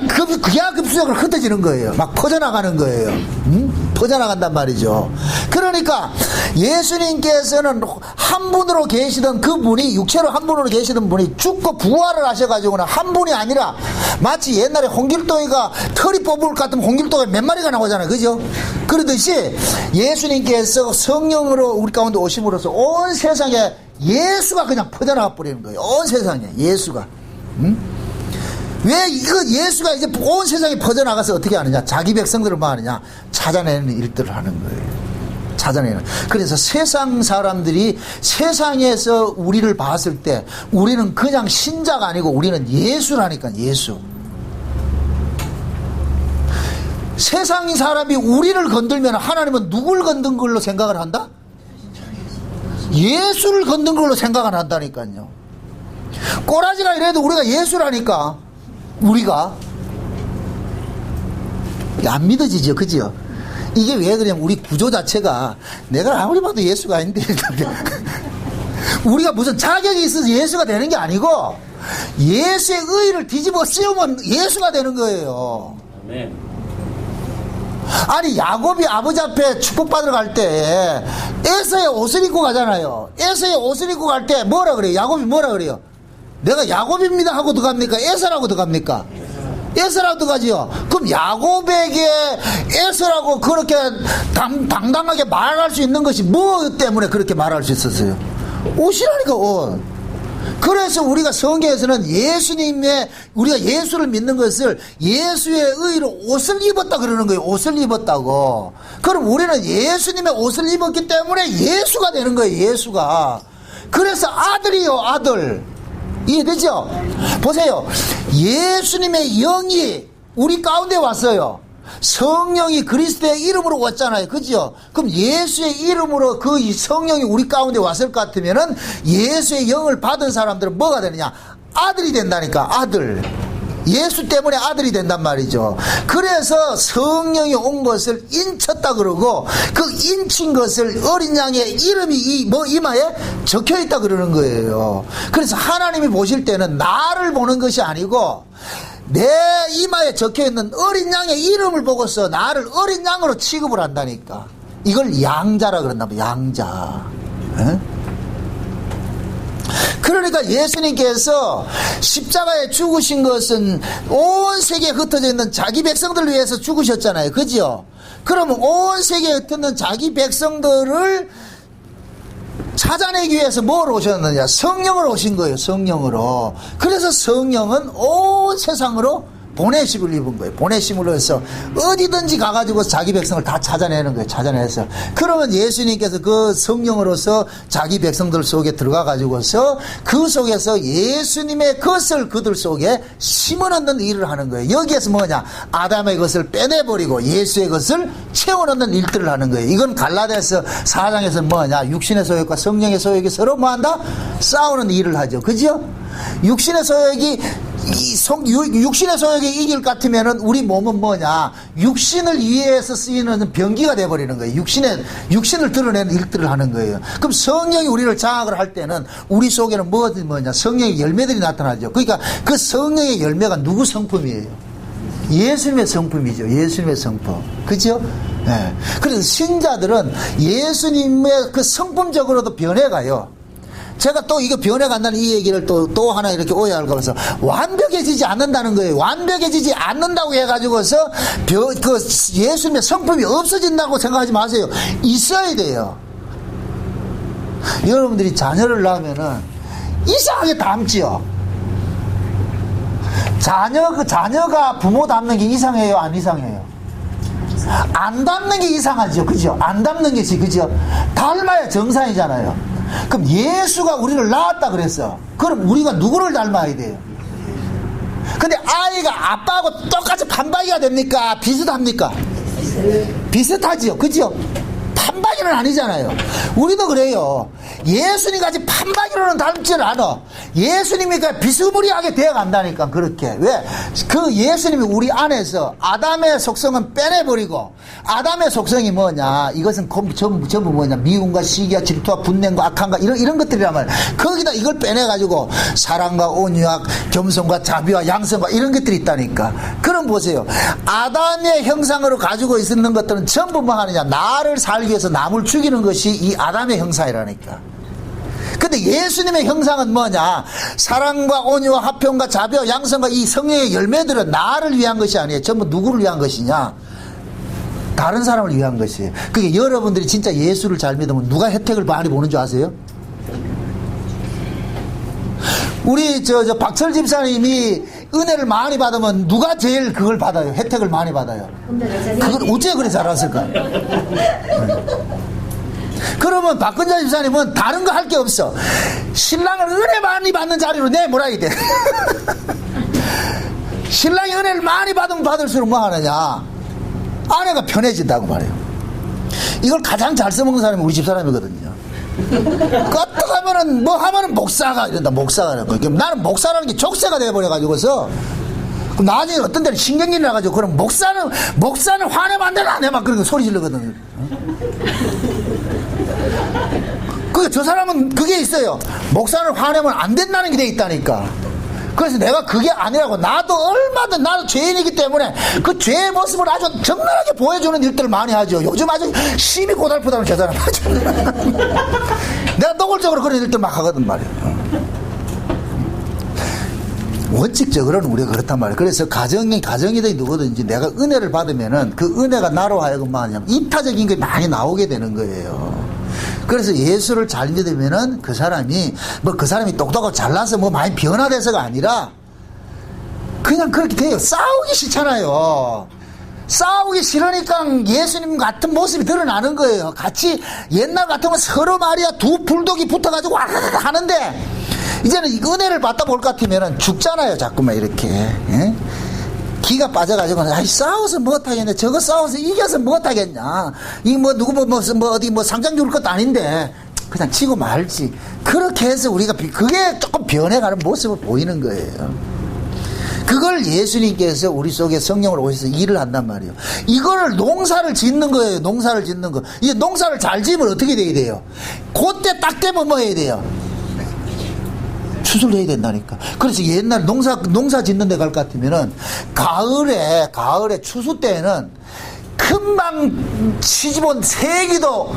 기하급수적으로 흩어지는 거예요. 막 퍼져나가는 거예요. 퍼져나간단 말이죠. 그러니까 예수님께서는 한 분으로 계시던 그분이, 육체로 한 분으로 계시던 분이 죽고 부활을 하셔가지고는 한 분이 아니라 마치 옛날에 홍길동이가 털이 뽑을 것 같으면 홍길동이 몇 마리가 나오잖아요. 그죠? 그러듯이 예수님께서 성령으로 우리 가운데 오심으로써 온 세상에 예수가 그냥 퍼져나가 버리는 거예요. 온 세상에 예수가. 왜 이거 예수가 이제 온 세상에 퍼져나가서 어떻게 하느냐? 자기 백성들을 뭐 하느냐? 찾아내는 일들을 하는 거예요. 찾아내는. 그래서 세상 사람들이 세상에서 우리를 봤을 때 우리는 그냥 신자가 아니고 우리는 예수라니까. 예수. 세상 사람이 우리를 건들면 하나님은 누굴 건든 걸로 생각을 한다? 예수를 건든 걸로 생각을 한다니까요. 꼬라지가 이래도 우리가 예수라니까. 우리가 안 믿어지죠. 그죠? 이게 왜 그러냐면 우리 구조 자체가 내가 아무리 봐도 예수가 아닌데 우리가 무슨 자격이 있어서 예수가 되는 게 아니고 예수의 의의를 뒤집어 씌우면 예수가 되는 거예요. 아멘. 아니 야곱이 아버지 앞에 축복받으러 갈 때 에서의 옷을 입고 가잖아요. 에서의 옷을 입고 갈 때 뭐라 그래요? 야곱이 뭐라 그래요? 내가 야곱입니다 하고 들어갑니까? 에서라고 들어갑니까? 에서라고 들어가지요. 그럼 야곱에게 에서라고 그렇게 당당하게 말할 수 있는 것이 뭐 때문에 그렇게 말할 수 있었어요? 옷이라니까, 옷. 그래서 우리가 성경에서는 예수님의, 우리가 예수를 믿는 것을 예수의 의로 옷을 입었다 그러는 거예요. 옷을 입었다고. 그럼 우리는 예수님의 옷을 입었기 때문에 예수가 되는 거예요. 예수가. 그래서 아들이요, 아들. 이해되죠? 보세요. 예수님의 영이 우리 가운데 왔어요. 성령이 그리스도의 이름으로 왔잖아요. 그죠? 그럼 예수의 이름으로 그 성령이 우리 가운데 왔을 것 같으면은 예수의 영을 받은 사람들은 뭐가 되느냐? 아들이 된다니까. 아들. 예수 때문에 아들이 된단 말이죠. 그래서 성령이 온 것을 인쳤다 그러고 그 인친 것을 어린 양의 이름이 이마에 적혀있다 그러는 거예요. 그래서 하나님이 보실 때는 나를 보는 것이 아니고 내 이마에 적혀있는 어린 양의 이름을 보고서 나를 어린 양으로 취급을 한다니까. 이걸 양자라 그런다면 양자. 에? 그러니까 예수님께서 십자가에 죽으신 것은 온 세계에 흩어져 있는 자기 백성들을 위해서 죽으셨잖아요. 그죠? 그러면 온 세계에 흩어져 있는 자기 백성들을 찾아내기 위해서 뭘 오셨느냐? 성령으로 오신 거예요. 성령으로. 그래서 성령은 온 세상으로 보내심을 입은 거예요. 보내심으로 해서 어디든지 가가지고 자기 백성을 다 찾아내는 거예요. 찾아내서. 그러면 예수님께서 그 성령으로서 자기 백성들 속에 들어가가지고서 그 속에서 예수님의 것을 그들 속에 심어넣는 일을 하는 거예요. 여기에서 뭐냐? 아담의 것을 빼내버리고 예수의 것을 채워넣는 일들을 하는 거예요. 이건 갈라디아서 4장에서 뭐냐? 육신의 소욕과 성령의 소욕이 서로 뭐한다? 싸우는 일을 하죠. 그죠? 육신의 소욕이 육신의 소욕이 이길 것 같으면은 우리 몸은 뭐냐? 육신을 위해서 쓰이는 병기가 돼버리는 거예요. 육신을 드러내는 일들을 하는 거예요. 그럼 성령이 우리를 장악을 할 때는 우리 속에는 뭐냐? 성령의 열매들이 나타나죠. 그러니까 그 성령의 열매가 누구 성품이에요? 예수님의 성품이죠. 예수님의 성품. 그죠? 네. 그래서 신자들은 예수님의 그 성품적으로도 변해가요. 제가 또 이거 변해간다는 이 얘기를 또 하나 이렇게 오해할까 봐서 완벽해지지 않는다는 거예요. 완벽해지지 않는다고 해가지고서 그 예수님의 성품이 없어진다고 생각하지 마세요. 있어야 돼요. 여러분들이 자녀를 낳으면은 이상하게 닮지요. 자녀가 부모 닮는 게 이상해요, 안 이상해요? 안 닮는 게 이상하죠, 그죠? 안 닮는 게지, 그죠? 닮아야 정상이잖아요. 그럼 예수가 우리를 낳았다 그랬어. 그럼 우리가 누구를 닮아야 돼요? 근데 아이가 아빠하고 똑같이 반박이가 됩니까? 비슷합니까? 비슷하지요, 그죠? 판박이는 아니잖아요. 우리도 그래요. 예수님 같이 판박이로는 닮지를 않아. 예수님이 비스무리하게 되어간다니까, 그렇게. 왜? 그 예수님이 우리 안에서 아담의 속성은 빼내버리고, 아담의 속성이 뭐냐? 이것은 전부 뭐냐? 미움과 시기와 질투와 분냄과 악함과 이런 것들이란 말이야. 거기다 이걸 빼내가지고 사랑과 온유와 겸손과 자비와 양성과 이런 것들이 있다니까. 그럼 보세요. 아담의 형상으로 가지고 있는 것들은 전부 뭐 하느냐? 나를 살기 위해서 남을 죽이는 것이 이 아담의 형상이라니까. 근데 예수님의 형상은 뭐냐? 사랑과 온유와 화평과 자비와 양성과 이 성령의 열매들은 나를 위한 것이 아니에요. 전부 누구를 위한 것이냐? 다른 사람을 위한 것이에요. 그게 여러분들이 진짜 예수를 잘 믿으면 누가 혜택을 많이 보는 줄 아세요? 우리 박철 집사님이 은혜를 많이 받으면 누가 제일 그걸 받아요? 혜택을 많이 받아요. 그걸 어째 그래 잘했을까? 그러면 박근자 집사님은 다른 거 할 게 없어. 신랑을 은혜 많이 받는 자리로 내몰아야 돼. 신랑이 은혜를 많이 받으면 받을수록 뭐 하느냐? 아내가 편해진다고 말해요. 이걸 가장 잘 써먹는 사람이 우리 집사람이거든요. 껐다 하면은 목사가 이런다. 목사가 이런다. 나는 목사라는 게 족쇄가 돼버려가지고서 나중에 어떤 데는 신경질이 나가지고 그럼 목사는 화내면 안 되나? 내가 막 그런 거 소리 지르거든. 저 사람은 그게 있어요. 목사는 화내면 안 된다는 게 돼 있다니까. 그래서 내가 그게 아니라고. 나도 죄인이기 때문에 그 죄의 모습을 아주 적나라하게 보여주는 일들을 많이 하죠. 요즘 아주 심히 고달프다는 저 사람 아주. 내가 노골적으로 그런 일들 막 하거든 말이야. 원칙적으로는 우리가 그렇단 말이에요. 그래서 가정이든 누구든지 내가 은혜를 받으면은 그 은혜가 나로 하여금 뭐냐면 이타적인 게 많이 나오게 되는 거예요. 그래서 예수를 잘 믿으면은 그 사람이 똑똑하고 잘나서 많이 변화돼서가 아니라 그냥 그렇게 돼요. 싸우기 싫잖아요. 싸우기 싫으니까 예수님 같은 모습이 드러나는 거예요. 같이 옛날 같으면 서로 말이야 두 불독이 붙어가지고 하는데 이제는 은혜를 받다 볼 것 같으면은 죽잖아요. 자꾸만 이렇게. 예? 기가 빠져가지고, 싸워서 못하겠냐. 저거 싸워서 이겨서 못하겠냐. 어디 상장 줄 것도 아닌데, 그냥 치고 말지. 그렇게 해서 우리가, 그게 조금 변해가는 모습을 보이는 거예요. 그걸 예수님께서 우리 속에 성령을 오셔서 일을 한단 말이에요. 이거를 농사를 짓는 거예요. 농사를 짓는 거. 이게 농사를 잘 지으면 어떻게 돼야 돼요? 그때 딱 되면 뭐 해야 돼요? 추수를 해야 된다니까. 그래서 옛날 농사 짓는 데 갈 것 같으면은 가을에 추수 때에는 금방 시집온 세기도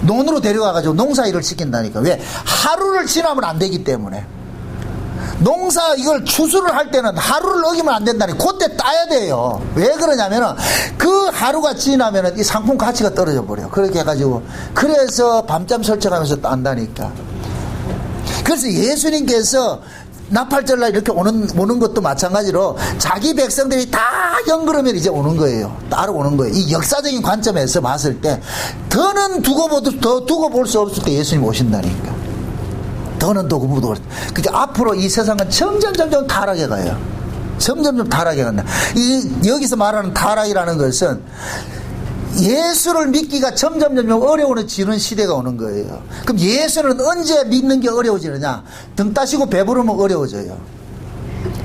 논으로 데려가가지고 농사 일을 시킨다니까. 왜? 하루를 지나면 안 되기 때문에. 이걸 추수를 할 때는 하루를 어기면 안 된다니. 그때 따야 돼요. 왜 그러냐면은 그 하루가 지나면은 이 상품 가치가 떨어져 버려. 그렇게 해가지고. 그래서 밤잠 설쳐가면서 딴다니까. 그래서 예수님께서 나팔절날 이렇게 오는 것도 마찬가지로 자기 백성들이 다 연그러면 이제 오는 거예요. 따라오는 거예요. 이 역사적인 관점에서 봤을 때 더는 두고 볼 수 없을 때 예수님 오신다니까. 더는 두고 볼 수 없을 때. 그러니까 앞으로 이 세상은 점점 타락해 가요. 점점 타락해 간다. 여기서 말하는 타락이라는 것은 예수를 믿기가 점점 어려워지는 시대가 오는 거예요. 그럼 예수는 언제 믿는 게 어려워지느냐? 등 따시고 배부르면 어려워져요.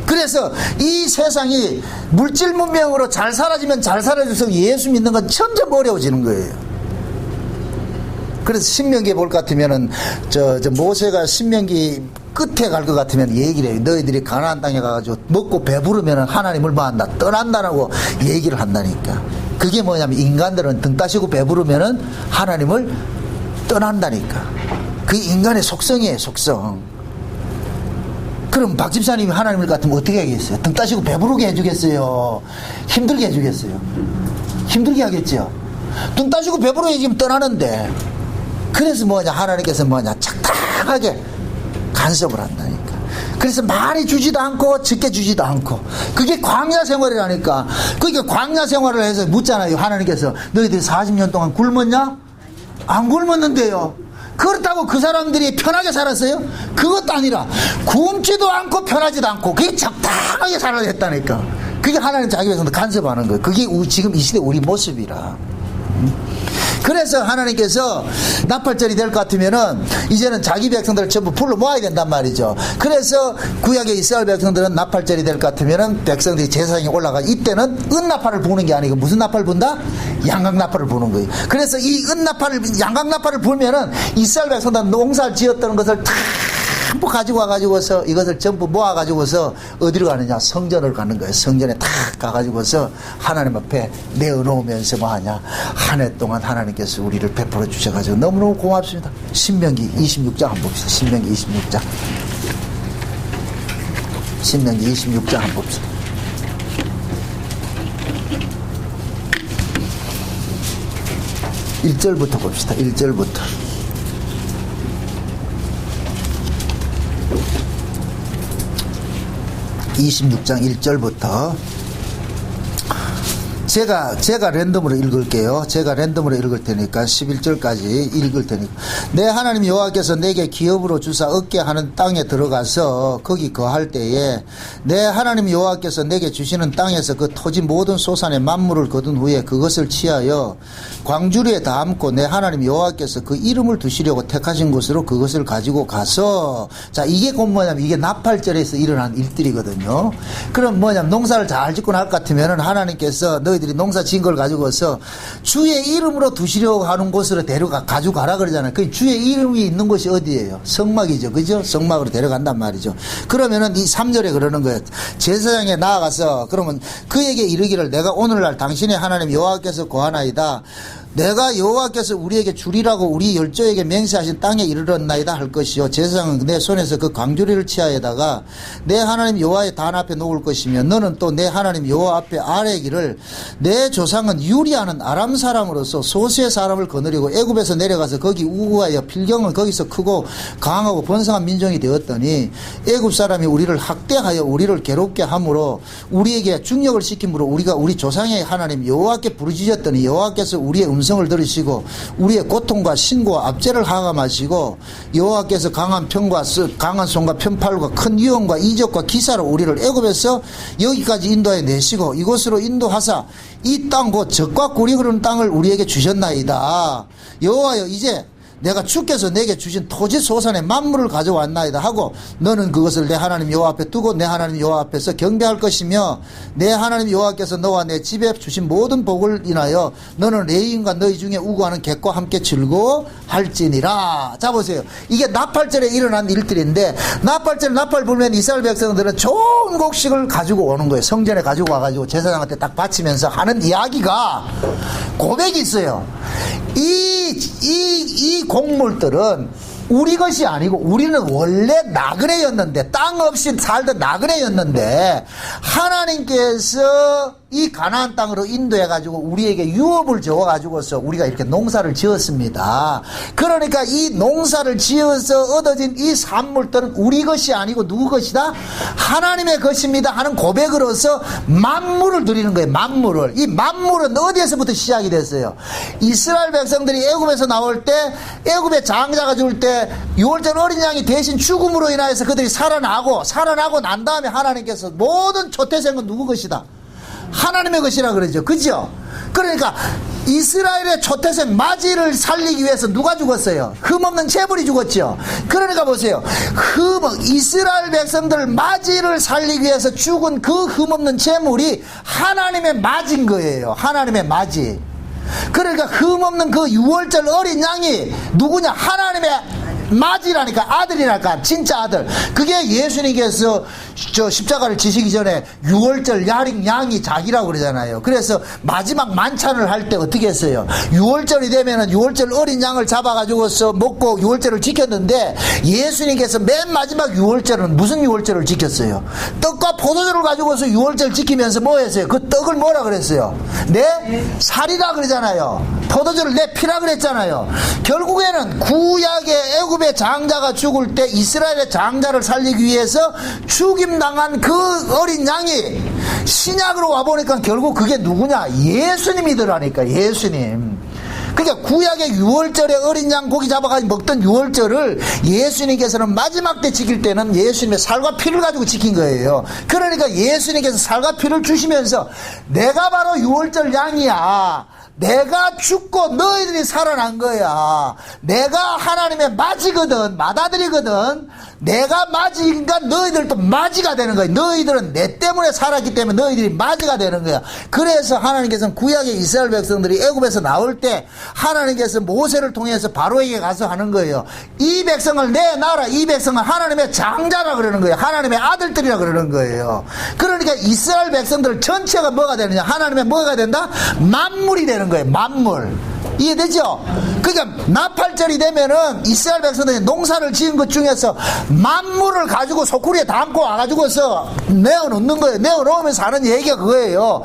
그래서 이 세상이 물질 문명으로 잘 사라지면 잘 사라져서 예수 믿는 건 점점 어려워지는 거예요. 그래서 신명기에 볼 것 같으면은 모세가 신명기 끝에 갈 것 같으면 얘기를 해요. 너희들이 가나안 땅에 가가지고 먹고 배부르면 하나님을 뭐한다? 떠난다라고 얘기를 한다니까. 그게 뭐냐면 인간들은 등 따시고 배부르면은 하나님을 떠난다니까. 그게 인간의 속성이에요, 속성. 그럼 박 집사님이 하나님을 같으면 어떻게 하겠어요? 등 따시고 배부르게 해주겠어요? 힘들게 해주겠어요? 힘들게 하겠죠? 등 따시고 배부르게 지금 떠나는데. 그래서 하나님께서 착탁하게 간섭을 한다니까. 그래서 많이 주지도 않고 적게 주지도 않고, 그게 광야 생활이라니까. 그러니까 광야 생활을 해서 묻잖아요. 하나님께서 너희들이 40년 동안 굶었냐? 안 굶었는데요. 그렇다고 그 사람들이 편하게 살았어요? 그것도 아니라 굶지도 않고 편하지도 않고 그게 적당하게 살아야 했다니까. 그게 하나님 자기 백성들 간섭하는 거예요. 그게 지금 이 시대 우리 모습이라. 그래서 하나님께서 나팔절이 될 것 같으면은 이제는 자기 백성들을 전부 불러 모아야 된단 말이죠. 그래서 구약의 이스라엘 백성들은 나팔절이 될 것 같으면은 백성들이 제사장에 올라가, 이때는 은나팔을 부는 게 아니고 무슨 나팔을 분다? 양각나팔을 부는 거예요. 그래서 이 양각나팔을 불면은 이스라엘 백성들은 농사를 지었다는 것을 다 전부 가지고 와가지고서 이것을 전부 모아가지고서 어디로 가느냐? 성전을 가는 거예요. 성전에 다 가가지고서 하나님 앞에 내어놓으면서 뭐하냐? 한 해 동안 하나님께서 우리를 베풀어 주셔가지고 너무너무 고맙습니다. 신명기 26장 한번 봅시다. 신명기 26장. 신명기 26장 한번 봅시다. (1절부터) 봅시다. 1절부터. (26장) 1절부터. 제가 랜덤으로 읽을게요. 제가 랜덤으로 읽을 테니까 11절까지 읽을 테니까. 내 하나님 여호와께서 내게 기업으로 주사 얻게 하는 땅에 들어가서 거기 거할 때에 내 하나님 여호와께서 내게 주시는 땅에서 그 토지 모든 소산의 만물을 거둔 후에 그것을 취하여 광주리에 담고 내 하나님 여호와께서 그 이름을 두시려고 택하신 곳으로 그것을 가지고 가서, 자, 이게 곧 뭐냐면 이게 나팔절에서 일어난 일들이거든요. 그럼 뭐냐면 농사를 잘 짓고 날 것 같으면은 하나님께서 너희들이 농사 지은 걸 가지고서 주의 이름으로 두시려고 하는 곳으로 가지고 가라 그러잖아요. 그 주의 이름이 있는 곳이 어디예요? 성막이죠. 그죠? 성막으로 데려간단 말이죠. 그러면은 이 3절에 그러는 거예요. 제사장에 나아가서 그러면 그에게 이르기를 내가 오늘날 당신의 하나님 여호와께서 고하나이다. 내가 여호와께서 우리에게 주리라고 우리 열조에게 맹세하신 땅에 이르렀나이다 할 것이요. 제사장은 내 손에서 그 광주리를 치하에다가 내 하나님 여호와의 단 앞에 놓을 것이며 너는 또 내 하나님 여호와 앞에 아뢰기를 내 조상은 유리하는 아람 사람으로서 소수의 사람을 거느리고 애굽에서 내려가서 거기 우구하여 필경은 거기서 크고 강하고 번성한 민족이 되었더니 애굽 사람이 우리를 학대하여 우리를 괴롭게 함으로 우리에게 중력을 시킴으로 우리가 우리 조상의 하나님 여호와께 부르짖었더니 여호와께서 우리의 음성을 들으시고 우리의 고통과 신고와 압제를 하감하시고 여호와께서 강한 강한 손과 편팔과 큰 위험과 이적과 기사로 우리를 애굽에서 여기까지 인도해 내시고 이곳으로 인도하사 이 땅 곧 젖과 꿀이 흐르는 땅을 우리에게 주셨나이다. 여호와여 이제 내가 주께서 내게 주신 토지 소산의 만물을 가져왔나이다 하고 너는 그것을 내 하나님 여호와 앞에 두고 내 하나님 여호와 앞에서 경배할 것이며 내 하나님 여호와께서 너와 내 집에 주신 모든 복을 인하여 너는 레위인과 너희 중에 우고하는 객과 함께 즐거워할지니라. 자 보세요. 이게 나팔절에 일어난 일들인데 나팔절에 나팔 불면 이스라엘 백성들은 좋은 곡식을 가지고 오는 거예요. 성전에 가지고 와가지고 제사장한테 딱 바치면서 하는 이야기가 고백이 있어요. 이 곡물들은 우리 것이 아니고 우리는 원래 나그네였는데, 땅 없이 살던 나그네였는데 하나님께서 이 가나안 땅으로 인도해가지고 우리에게 유업을 줘가지고서 우리가 이렇게 농사를 지었습니다. 그러니까 이 농사를 지어서 얻어진 이 산물들은 우리 것이 아니고 누구 것이다? 하나님의 것입니다 하는 고백으로서 만물을 드리는 거예요. 만물을. 이 만물은 어디에서부터 시작이 됐어요? 이스라엘 백성들이 애굽에서 나올 때, 애굽에 장자가 죽을 때 유월절 어린 양이 대신 죽음으로 인하여서 그들이 살아나고 난 다음에 하나님께서 모든 초태생은 누구 것이다? 하나님의 것이라 그러죠. 그죠? 그러니까 이스라엘의 초태생 마지를 살리기 위해서 누가 죽었어요? 흠없는 재물이 죽었죠. 그러니까 보세요. 이스라엘 백성들 마지를 살리기 위해서 죽은 그 흠없는 재물이 하나님의 마지인 거예요. 하나님의 마지. 그러니까 흠없는 그 유월절 어린 양이 누구냐? 하나님의 마지라니까, 아들이랄까, 진짜 아들. 그게 예수님께서 저 십자가를 지시기 전에 6월절 양이 자기라고 그러잖아요. 그래서 마지막 만찬을 할 때 어떻게 했어요? 6월절이 되면은 6월절 어린 양을 잡아가지고서 먹고 6월절을 지켰는데, 예수님께서 맨 마지막 6월절은 무슨 6월절을 지켰어요? 떡과 포도주를 가지고서 6월절 지키면서 뭐 했어요? 그 떡을 뭐라 그랬어요? 내 살이라 그러잖아요. 포도주를 내 피라 그랬잖아요. 결국에는 구약의 애굽의 장자가 죽을 때 이스라엘의 장자를 살리기 위해서 죽임당한 그 어린 양이 신약으로 와보니까 결국 그게 누구냐? 예수님이더라니까. 예수님. 그러니까 구약의 6월절에 어린 양 고기 잡아가지고 먹던 6월절을 예수님께서는 마지막 때 지킬 때는 예수님의 살과 피를 가지고 지킨 거예요. 그러니까 예수님께서 살과 피를 주시면서 내가 바로 6월절 양이야. 내가 죽고 너희들이 살아난 거야. 내가 하나님의 맞이거든, 맏아들이거든. 내가 맞이니까 너희들도 맞이가 되는 거야. 너희들은 내 때문에 살았기 때문에 너희들이 맞이가 되는 거야. 그래서 하나님께서는 구약의 이스라엘 백성들이 애굽에서 나올 때 하나님께서 모세를 통해서 바로에게 가서 하는 거예요. 이 백성을 내놔라. 이 백성은 하나님의 장자라 그러는 거예요. 하나님의 아들들이라 그러는 거예요. 그러니까 이스라엘 백성들 전체가 뭐가 되느냐? 하나님의 뭐가 된다? 만물이 되는 거예요. 만물. 이해되죠? 그러니까 나팔절이 되면은 이스라엘 백성들이 농사를 지은 것 중에서 만물을 가지고 소쿠리에 담고 와가지고서 내어놓는 거예요. 내어놓으면서 하는 얘기가 그거예요.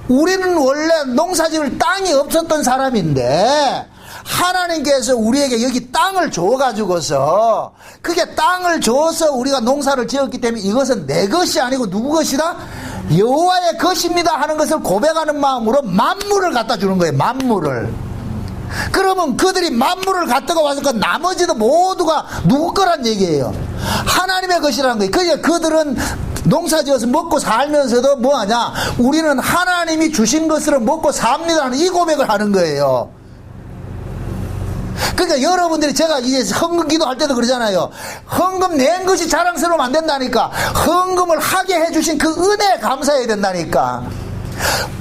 우리는 원래 농사지을 땅이 없었던 사람인데 하나님께서 우리에게 여기 땅을 줘가지고서, 그게 땅을 줘서 우리가 농사를 지었기 때문에 이것은 내 것이 아니고 누구 것이다? 여호와의 것입니다 하는 것을 고백하는 마음으로 만물을 갖다 주는 거예요. 만물을. 그러면 그들이 만물을 갖다가 와서 그 나머지도 모두가 누구 거란 얘기예요? 하나님의 것이라는 거예요. 그러니까 그들은 농사지어서 먹고 살면서도 뭐하냐? 우리는 하나님이 주신 것으로 먹고 삽니다 하는 이 고백을 하는 거예요. 그러니까 여러분들이, 제가 이제 헌금 기도할 때도 그러잖아요. 헌금 낸 것이 자랑스러우면 안 된다니까. 헌금을 하게 해주신 그 은혜에 감사해야 된다니까.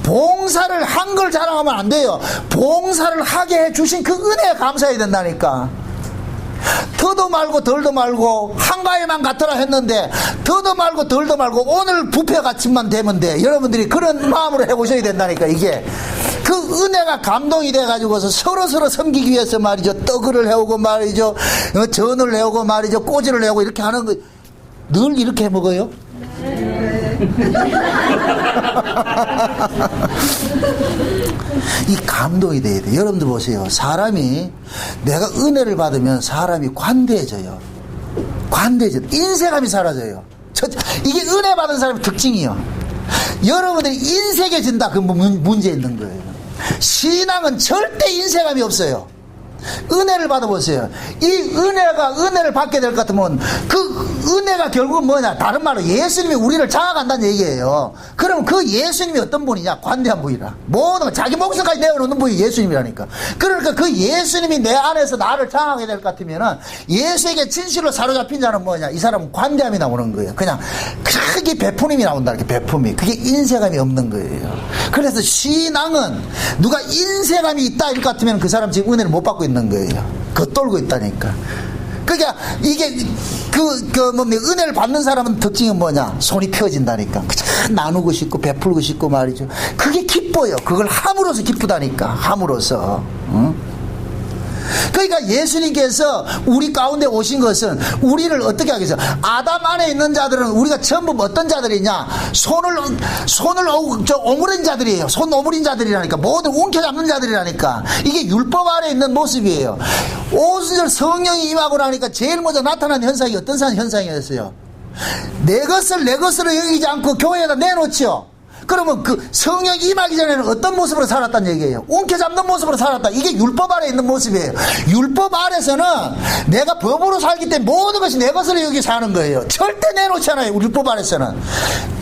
봉사를 한 걸 자랑하면 안 돼요. 봉사를 하게 해주신 그 은혜에 감사해야 된다니까. 더도 말고 덜도 말고 한가위만 갖더라 했는데 더도 말고 덜도 말고 오늘 부패 가치만 되면 돼. 여러분들이 그런 마음으로 해보셔야 된다니까. 이게 그 은혜가 감동이 돼가지고서 서로 섬기기 위해서 말이죠. 떡을 해오고 말이죠. 전을 해오고 말이죠. 꼬지를 해오고 이렇게 하는 거 늘 이렇게 해 먹어요? 이 감동이 돼야 돼. 여러분들 보세요. 사람이, 내가 은혜를 받으면 사람이 관대해져요. 관대해져. 인색함이 사라져요. 이게 은혜 받은 사람의 특징이요. 여러분들이 인색해진다. 그 문제 있는 거예요. 신앙은 절대 인색함이 없어요. 은혜를 받아보세요. 이 은혜를 받게 될 것 같으면 그 은혜가 결국은 뭐냐? 다른 말로 예수님이 우리를 장악한다는 얘기예요. 그럼 그 예수님이 어떤 분이냐? 관대한 분이라. 모든 자기 목숨까지 내어놓는 분이 예수님이라니까. 그러니까 그 예수님이 내 안에서 나를 장악하게 될 것 같으면은 예수에게 진실로 사로잡힌 자는 뭐냐? 이 사람은 관대함이 나오는 거예요. 그냥 크게 베푸님이 나온다. 이렇게 베품이. 그게 인색함이 없는 거예요. 그래서 신앙은 누가 인색함이 있다 이럴 것 같으면 그 사람 지금 은혜를 못 받고 있는 거예요. 겉돌고 있다니까. 그러니까 이게 은혜를 받는 사람은 특징은 뭐냐? 손이 펴진다니까. 나누고 싶고 베풀고 싶고 말이죠. 그게 기뻐요. 그걸 함으로써 기쁘다니까. 함으로써. 응? 그러니까 예수님께서 우리 가운데 오신 것은 우리를 어떻게 하겠어요? 아담 안에 있는 자들은 우리가 전부 어떤 자들이냐? 손을 오므린 자들이에요. 손 오므린 자들이라니까. 모든 움켜잡는 자들이라니까. 이게 율법 아래 있는 모습이에요. 오순절 성령이 임하고 나니까 제일 먼저 나타난 현상이 어떤 현상이었어요? 내 것을 내 것으로 여기지 않고 교회에다 내놓지요. 그러면 그 성령이 임하기 전에는 어떤 모습으로 살았다는 얘기예요? 움켜잡는 모습으로 살았다. 이게 율법 아래 있는 모습이에요. 율법 아래서는 내가 법으로 살기 때문에 모든 것이 내 것으로 여기 사는 거예요. 절대 내놓잖아요. 율법 아래서는.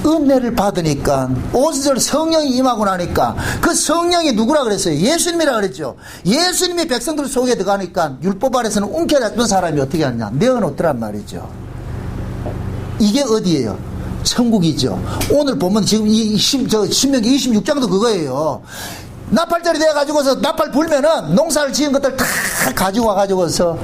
은혜를 받으니까 오순절 성령이 임하고 나니까 그 성령이 누구라 그랬어요? 예수님이라 그랬죠. 예수님이 백성들 속에 들어가니까 율법 아래서는 움켜잡는 사람이 어떻게 하느냐? 내어놓더란 말이죠. 이게 어디예요? 천국이죠. 오늘 보면 지금 신명기 26장도 그거예요. 나팔절이 돼가지고서 나팔 불면은 농사를 지은 것들 다 가지고 와가지고서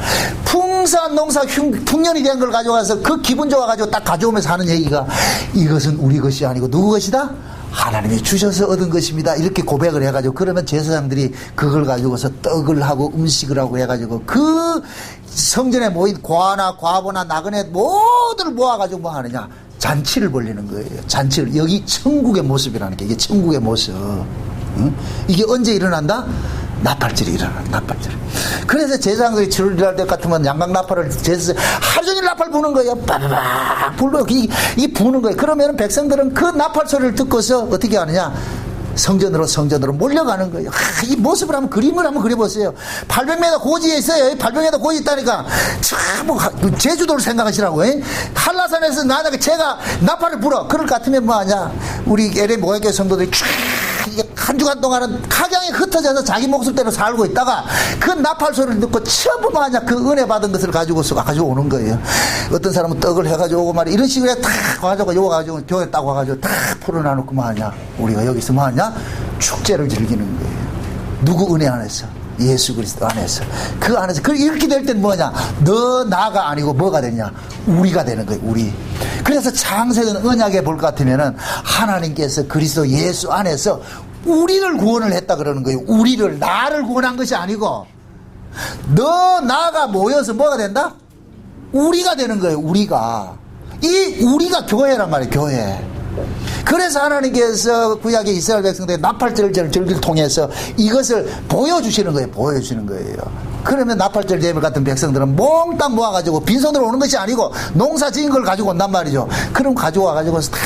풍성한 농사 풍년이 된 걸 가져와서 그 기분 좋아가지고 딱 가져오면서 하는 얘기가 이것은 우리 것이 아니고 누구 것이다? 하나님이 주셔서 얻은 것입니다. 이렇게 고백을 해가지고 그러면 제사장들이 그걸 가지고서 떡을 하고 음식을 하고 해가지고 그 성전에 모인 과나 과부나 나그네 모두를 모아가지고 뭐 하느냐? 잔치를 벌리는 거예요. 잔치를. 여기 천국의 모습이라는 게 이게 천국의 모습. 응? 이게 언제 일어난다? 나팔절이 일어난다. 나팔절. 그래서 제사장들이 주일날 때 같으면 양강나팔을 제사 하루 종일 나팔 부는 거예요. 빠바박 불러요. 이게 부는 거예요. 그러면 백성들은 그 나팔 소리를 듣고서 어떻게 하느냐? 성전으로 몰려가는 거예요. 이 모습을 한번 그림을 한번 그려보세요. 800m 고지에 있어요. 800m 고지 있다니까. 참, 제주도를 생각하시라고. 한라산에서 만약에 제가 나팔을 불어. 그럴 것 같으면 뭐하냐. 우리 LA 모양교회 성도들이 한 주간 동안은 각양에 흩어져서 자기 목숨대로 살고 있다가 그 나팔 소리를 듣고 전부 뭐하냐. 그 은혜 받은 것을 가지고서 오는 거예요. 어떤 사람은 떡을 해가지고 오고 말이야. 이런 식으로 탁 와가지고 요거 가지고 교회 딱 와가지고 탁 풀어놔놓고 뭐하냐. 우리가 여기서 뭐하냐. 축제를 즐기는 거예요. 누구 은혜 안에서? 예수 그리스도 안에서. 그 안에서. 이렇게 될 땐 뭐냐? 너 나가 아니고 뭐가 되냐? 우리가 되는 거예요. 우리. 그래서 창세전 언약에 볼 것 같으면은 하나님께서 그리스도 예수 안에서 우리를 구원을 했다 그러는 거예요. 우리를, 나를 구원한 것이 아니고 너 나가 모여서 뭐가 된다? 우리가 되는 거예요. 우리가. 이 우리가 교회란 말이에요. 교회. 그래서 하나님께서 구약의 이스라엘 백성들의 나팔절 절기를 통해서 이것을 보여주시는 거예요. 보여주시는 거예요. 그러면 나팔절 예배 같은 백성들은 몽땅 모아가지고 빈손으로 오는 것이 아니고 농사 지은 걸 가지고 온단 말이죠. 그럼 가져와가지고서 다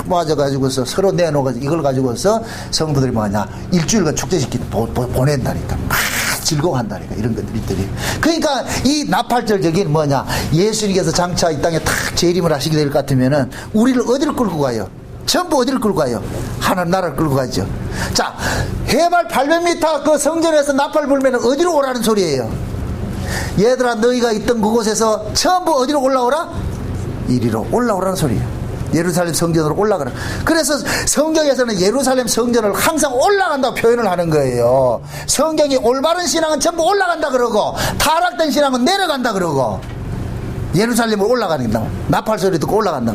모아져가지고서 서로 내놓아가지고 이걸 가지고서 성도들이 뭐하냐. 일주일간 축제시키 보낸다니까. 막 즐거워한다니까. 이런 것들이. 그러니까 이 나팔절 절기는 뭐냐. 예수님께서 장차 이 땅에 탁 재림을 하시게 될 것 같으면은 우리를 어디로 끌고 가요? 전부 어디를 끌고 가요? 하나님 나라를 끌고 가죠. 자, 해발 800m 그 성전에서 나팔 불면 어디로 오라는 소리예요? 얘들아, 너희가 있던 그곳에서 전부 어디로 올라오라? 이리로 올라오라는 소리예요. 예루살렘 성전으로 올라가라. 그래서 성경에서는 예루살렘 성전을 항상 올라간다고 표현을 하는 거예요. 성경이 올바른 신앙은 전부 올라간다 그러고 타락된 신앙은 내려간다 그러고 예루살렘으로 올라가는다. 나팔 소리 듣고 올라간다.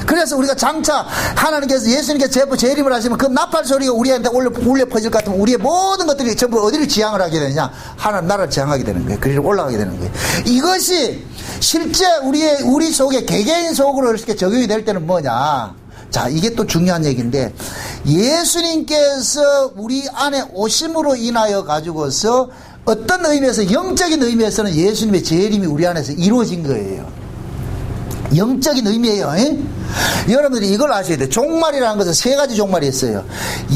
그래서 우리가 장차 하나님께서 예수님께서 재림을 하시면 그 나팔 소리가 우리한테 울려 퍼질 것 같으면 우리의 모든 것들이 전부 어디를 지향을 하게 되느냐? 하나님 나라를 지향하게 되는 거예요. 그리로 올라가게 되는 거예요. 이것이 실제 우리 속에 개개인 속으로 이렇게 적용이 될 때는 뭐냐? 자, 이게 또 중요한 얘기인데 예수님께서 우리 안에 오심으로 인하여 가지고서 어떤 의미에서 영적인 의미에서는 예수님의 재림이 우리 안에서 이루어진 거예요. 영적인 의미예요. 여러분들이 이걸 아셔야 돼요. 종말이라는 것은 세 가지 종말이 있어요.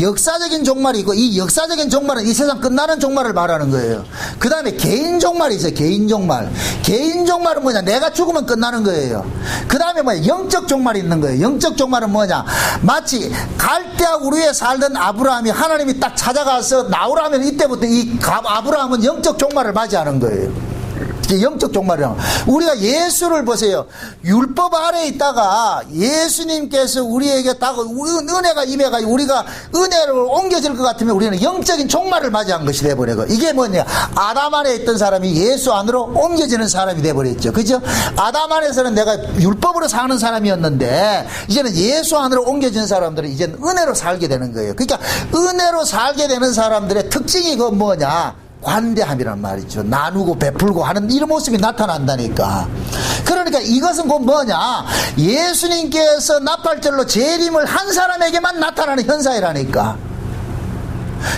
역사적인 종말이 있고 이 역사적인 종말은 이 세상 끝나는 종말을 말하는 거예요. 그 다음에 개인 종말이 있어요. 개인 종말. 개인 종말은 뭐냐? 내가 죽으면 끝나는 거예요. 그 다음에 뭐냐? 영적 종말이 있는 거예요. 영적 종말은 뭐냐? 마치 갈대아 우르에 살던 아브라함이 하나님이 딱 찾아가서 나오라면 이때부터 이 아브라함은 영적 종말을 맞이하는 거예요. 영적 종말이라고. 우리가 예수를 보세요. 율법 아래에 있다가 예수님께서 우리에게 딱 은혜가 임해가지고 우리가 은혜로 옮겨질 것 같으면 우리는 영적인 종말을 맞이한 것이 돼버리고 이게 뭐냐. 아담 안에 있던 사람이 예수 안으로 옮겨지는 사람이 돼버렸죠. 그죠? 아담 안에서는 내가 율법으로 사는 사람이었는데 이제는 예수 안으로 옮겨진 사람들은 이제는 은혜로 살게 되는 거예요. 그러니까 은혜로 살게 되는 사람들의 특징이 그 뭐냐. 관대함이란 말이죠. 나누고 베풀고 하는 이런 모습이 나타난다니까. 그러니까 이것은 곧 뭐냐. 예수님께서 나팔절로 재림을 한 사람에게만 나타나는 현상이라니까.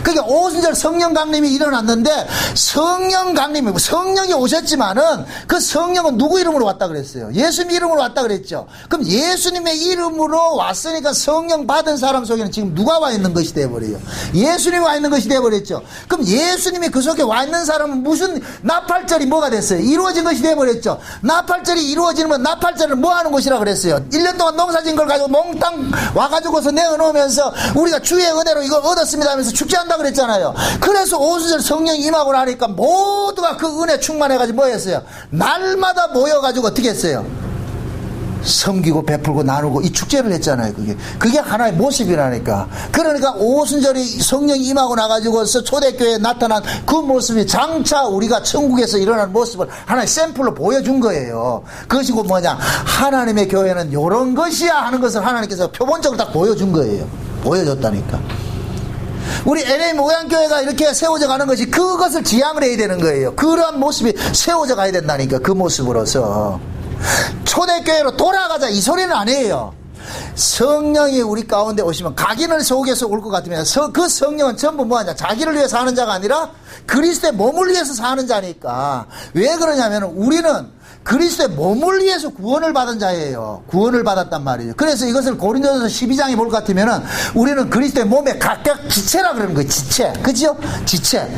그러니까 오순절 성령 강림이 일어났는데 성령이 오셨지만은 그 성령은 누구 이름으로 왔다 그랬어요? 예수님 이름으로 왔다 그랬죠. 그럼 예수님의 이름으로 왔으니까 성령 받은 사람 속에는 지금 누가 와 있는 것이 되어버려요? 예수님이 와 있는 것이 되어버렸죠. 그럼 예수님이 그 속에 와 있는 사람은 무슨 나팔절이 뭐가 됐어요? 이루어진 것이 되어버렸죠. 나팔절이 이루어지면 나팔절은 뭐 하는 곳이라 그랬어요? 1년 동안 농사진 걸 가지고 몽땅 와가지고서 내어놓으면서 우리가 주의 은혜로 이걸 얻었습니다 하면서 축제한다 그랬잖아요. 그래서 오순절 성령이 임하고 나니까 모두가 그 은혜 충만해가지고 뭐 했어요? 날마다 모여가지고 어떻게 했어요? 섬기고 베풀고 나누고 이 축제를 했잖아요. 그게 하나의 모습이라니까. 그러니까 오순절이 성령이 임하고 나가지고서 초대교회에 나타난 그 모습이 장차 우리가 천국에서 일어나는 모습을 하나의 샘플로 보여준 거예요. 그것이 곧 뭐냐, 하나님의 교회는 이런 것이야 하는 것을 하나님께서 표본적으로 딱 보여준 거예요. 보여줬다니까. 우리 LA 모양교회가 이렇게 세워져 가는 것이 그것을 지향을 해야 되는 거예요. 그러한 모습이 세워져 가야 된다니까. 그 모습으로서 초대교회로 돌아가자 이 소리는 아니에요. 성령이 우리 가운데 오시면 각인을 속에서 올 것 같으면 그 성령은 전부 뭐하냐, 자기를 위해 사는 자가 아니라 그리스도의 몸을 위해서 사는 자니까. 왜 그러냐면 우리는 그리스도의 몸을 위해서 구원을 받은 자예요. 구원을 받았단 말이에요. 그래서 이것을 고린도전서 12장에 볼 것 같으면은 우리는 그리스도의 몸의 각각 지체라 그러는 거예요. 지체. 그죠? 지체.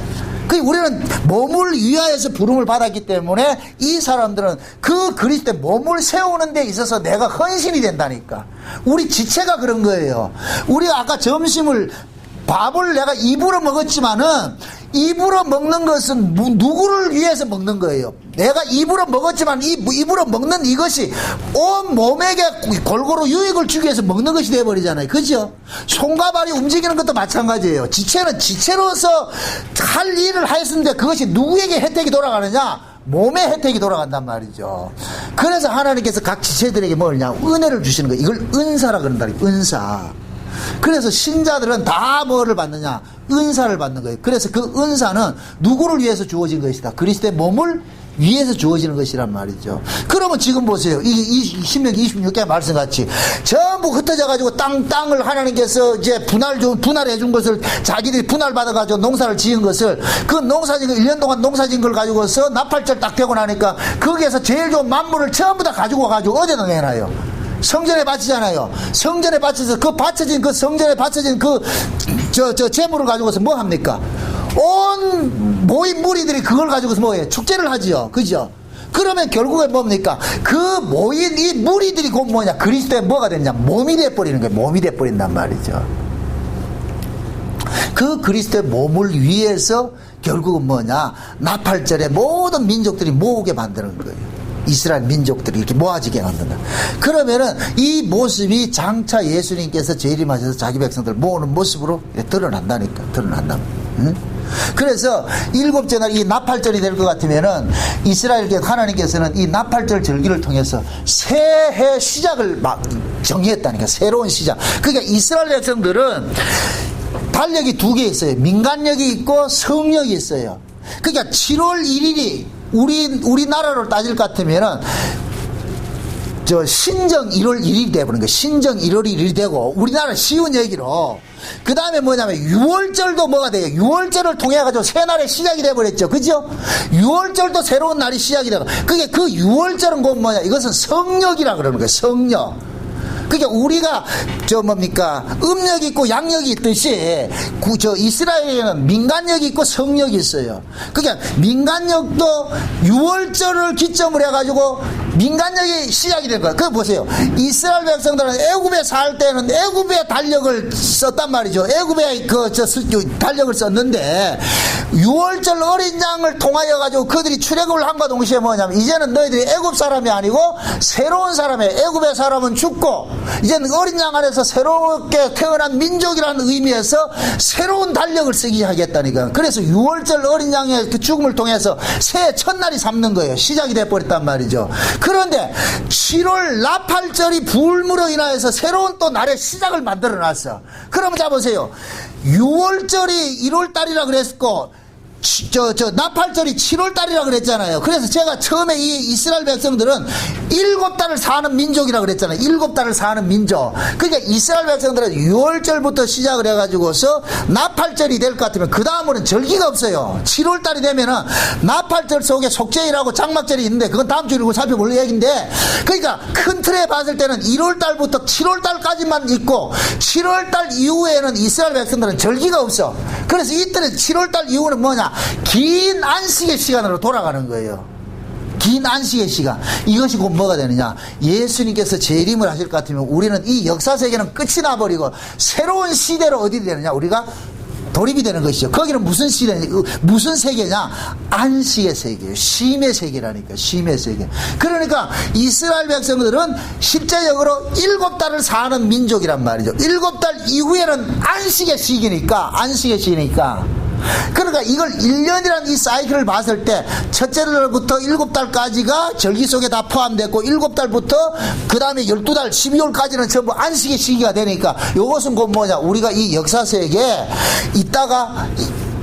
우리는 몸을 위하여서 부름을 받았기 때문에 이 사람들은 그 그리스도의 몸을 세우는 데 있어서 내가 헌신이 된다니까. 우리 지체가 그런 거예요. 우리가 아까 점심을 밥을 내가 입으로 먹었지만은 입으로 먹는 것은 누구를 위해서 먹는 거예요. 내가 입으로 먹었지만 입으로 먹는 이것이 온 몸에게 골고루 유익을 주기 위해서 먹는 것이 되어버리잖아요. 그죠? 손과 발이 움직이는 것도 마찬가지예요. 지체는 지체로서 할 일을 하였는데 그것이 누구에게 혜택이 돌아가느냐? 몸의 혜택이 돌아간단 말이죠. 그래서 하나님께서 각 지체들에게 뭐냐? 은혜를 주시는 거예요. 이걸 은사라 그런다. 은사. 그래서 신자들은 다 뭐를 받느냐? 은사를 받는 거예요. 그래서 그 은사는 누구를 위해서 주어진 것이다? 그리스도의 몸을 위해서 주어지는 것이란 말이죠. 그러면 지금 보세요. 이 신명기 26개 말씀같이 전부 흩어져 가지고 땅을 하나님께서 이제 분할해 준 것을 자기들이 분할받아 가지고 농사를 지은 것을, 그 농사진 거 1년 동안 농사진 걸 가지고서 나팔절 딱 되고 나니까 거기에서 제일 좋은 만물을 전부 다 가지고 와가지고 어디다 내놔요? 성전에 바치잖아요. 성전에 바쳐서 그 성전에 바쳐진 재물을 가지고서 뭐 합니까? 온 모인 무리들이 그걸 가지고서 뭐예요? 축제를 하지요. 그죠? 그러면 결국에 뭡니까? 그 모인 이 무리들이 곧 뭐냐? 그리스도의 뭐가 됐냐? 몸이 돼버리는 거예요. 몸이 돼버린단 말이죠. 그 그리스도의 몸을 위해서 결국은 뭐냐? 나팔절에 모든 민족들이 모으게 만드는 거예요. 이스라엘 민족들이 이렇게 모아지게 만든다. 그러면은 이 모습이 장차 예수님께서 재림하셔서 자기 백성들 모으는 모습으로 드러난다니까. 드러난다. 응? 그래서 일곱째 날 이 나팔절이 될 것 같으면은 이스라엘께 하나님께서는 이 나팔절 절기를 통해서 새해 시작을 막 정의했다니까. 새로운 시작. 그러니까 이스라엘 백성들은 달력이 두 개 있어요. 민간력이 있고 성력이 있어요. 그러니까 7월 1일이 우리나라로 따질 것 같으면은 신정 1월 1일이 되어버린 거예요. 신정 1월 1일이 되고, 우리나라 쉬운 얘기로 그 다음에 뭐냐면 6월절도 뭐가 돼요? 6월절을 통해 가지고 새날의 시작이 되어버렸죠. 그죠? 6월절도 새로운 날이 시작이 되고, 그게 그 6월절은 곧 뭐냐? 이것은 성력이라 그러는 거예요. 성력. 그러니까 우리가 음력이 있고 양력이 있듯이 이스라엘에는 민간력이 있고 성력이 있어요. 그러니까 민간력도 6월절을 기점으로 해가지고 민간력이 시작이 된 거야. 그거 보세요. 이스라엘 백성들은 애굽에 살 때는 애굽의 달력을 썼단 말이죠. 애굽의 달력을 썼는데 6월절 어린 양을 통하여 가지고 그들이 출애굽을 한과 동시에 뭐냐면 이제는 너희들이 애굽 사람이 아니고 새로운 사람이에요. 애굽의 사람은 죽고 이제는 어린 양 안에서 새롭게 태어난 민족이라는 의미에서 새로운 달력을 쓰기 하겠다니까. 그래서 6월절 어린 양의 그 죽음을 통해서 새해 첫날이 삼는 거예요. 시작이 돼버렸단 말이죠. 그런데 7월 나팔절이 부음으로 인하여서 새로운 또 날의 시작을 만들어 놨어. 그러면 자 보세요. 6월절이 1월달이라 그랬고 나팔절이 7월달이라 그랬잖아요. 그래서 제가 처음에 이 이스라엘 백성들은 7달을 사는 민족이라 그랬잖아요. 7달을 사는 민족. 그러니까 이스라엘 백성들은 6월절부터 시작을 해가지고서 나팔절이 될 것 같으면 그 다음으로는 절기가 없어요. 7월달이 되면은 나팔절 속에 속죄일하고 장막절이 있는데 그건 다음 주에 살펴볼 얘기인데, 그러니까 큰 틀에 봤을 때는 1월달부터 7월달까지만 있고 7월달 이후에는 이스라엘 백성들은 절기가 없어. 그래서 이때는 7월달 이후는 뭐냐? 긴 안식의 시간으로 돌아가는 거예요. 긴 안식의 시간. 이것이 곧 뭐가 되느냐? 예수님께서 재림을 하실 것 같으면 우리는 이 역사 세계는 끝이 나버리고 새로운 시대로 어디 되느냐? 우리가 돌입이 되는 것이죠. 거기는 무슨 시대, 무슨 세계냐? 안식의 세계예요. 쉼의 세계라니까. 쉼의 세계. 그러니까 이스라엘 백성들은 실제적으로 7달을 사는 민족이란 말이죠. 7달 이후에는 안식의 시기니까. 그러니까 이걸 1년이라는 이 사이클을 봤을 때 첫째 달부터 7달까지가 절기 속에 다 포함됐고 7달부터 그 다음에 12달 12월까지는 전부 안식의 시기가 되니까 이것은 곧 뭐냐, 우리가 이 역사세계에 있다가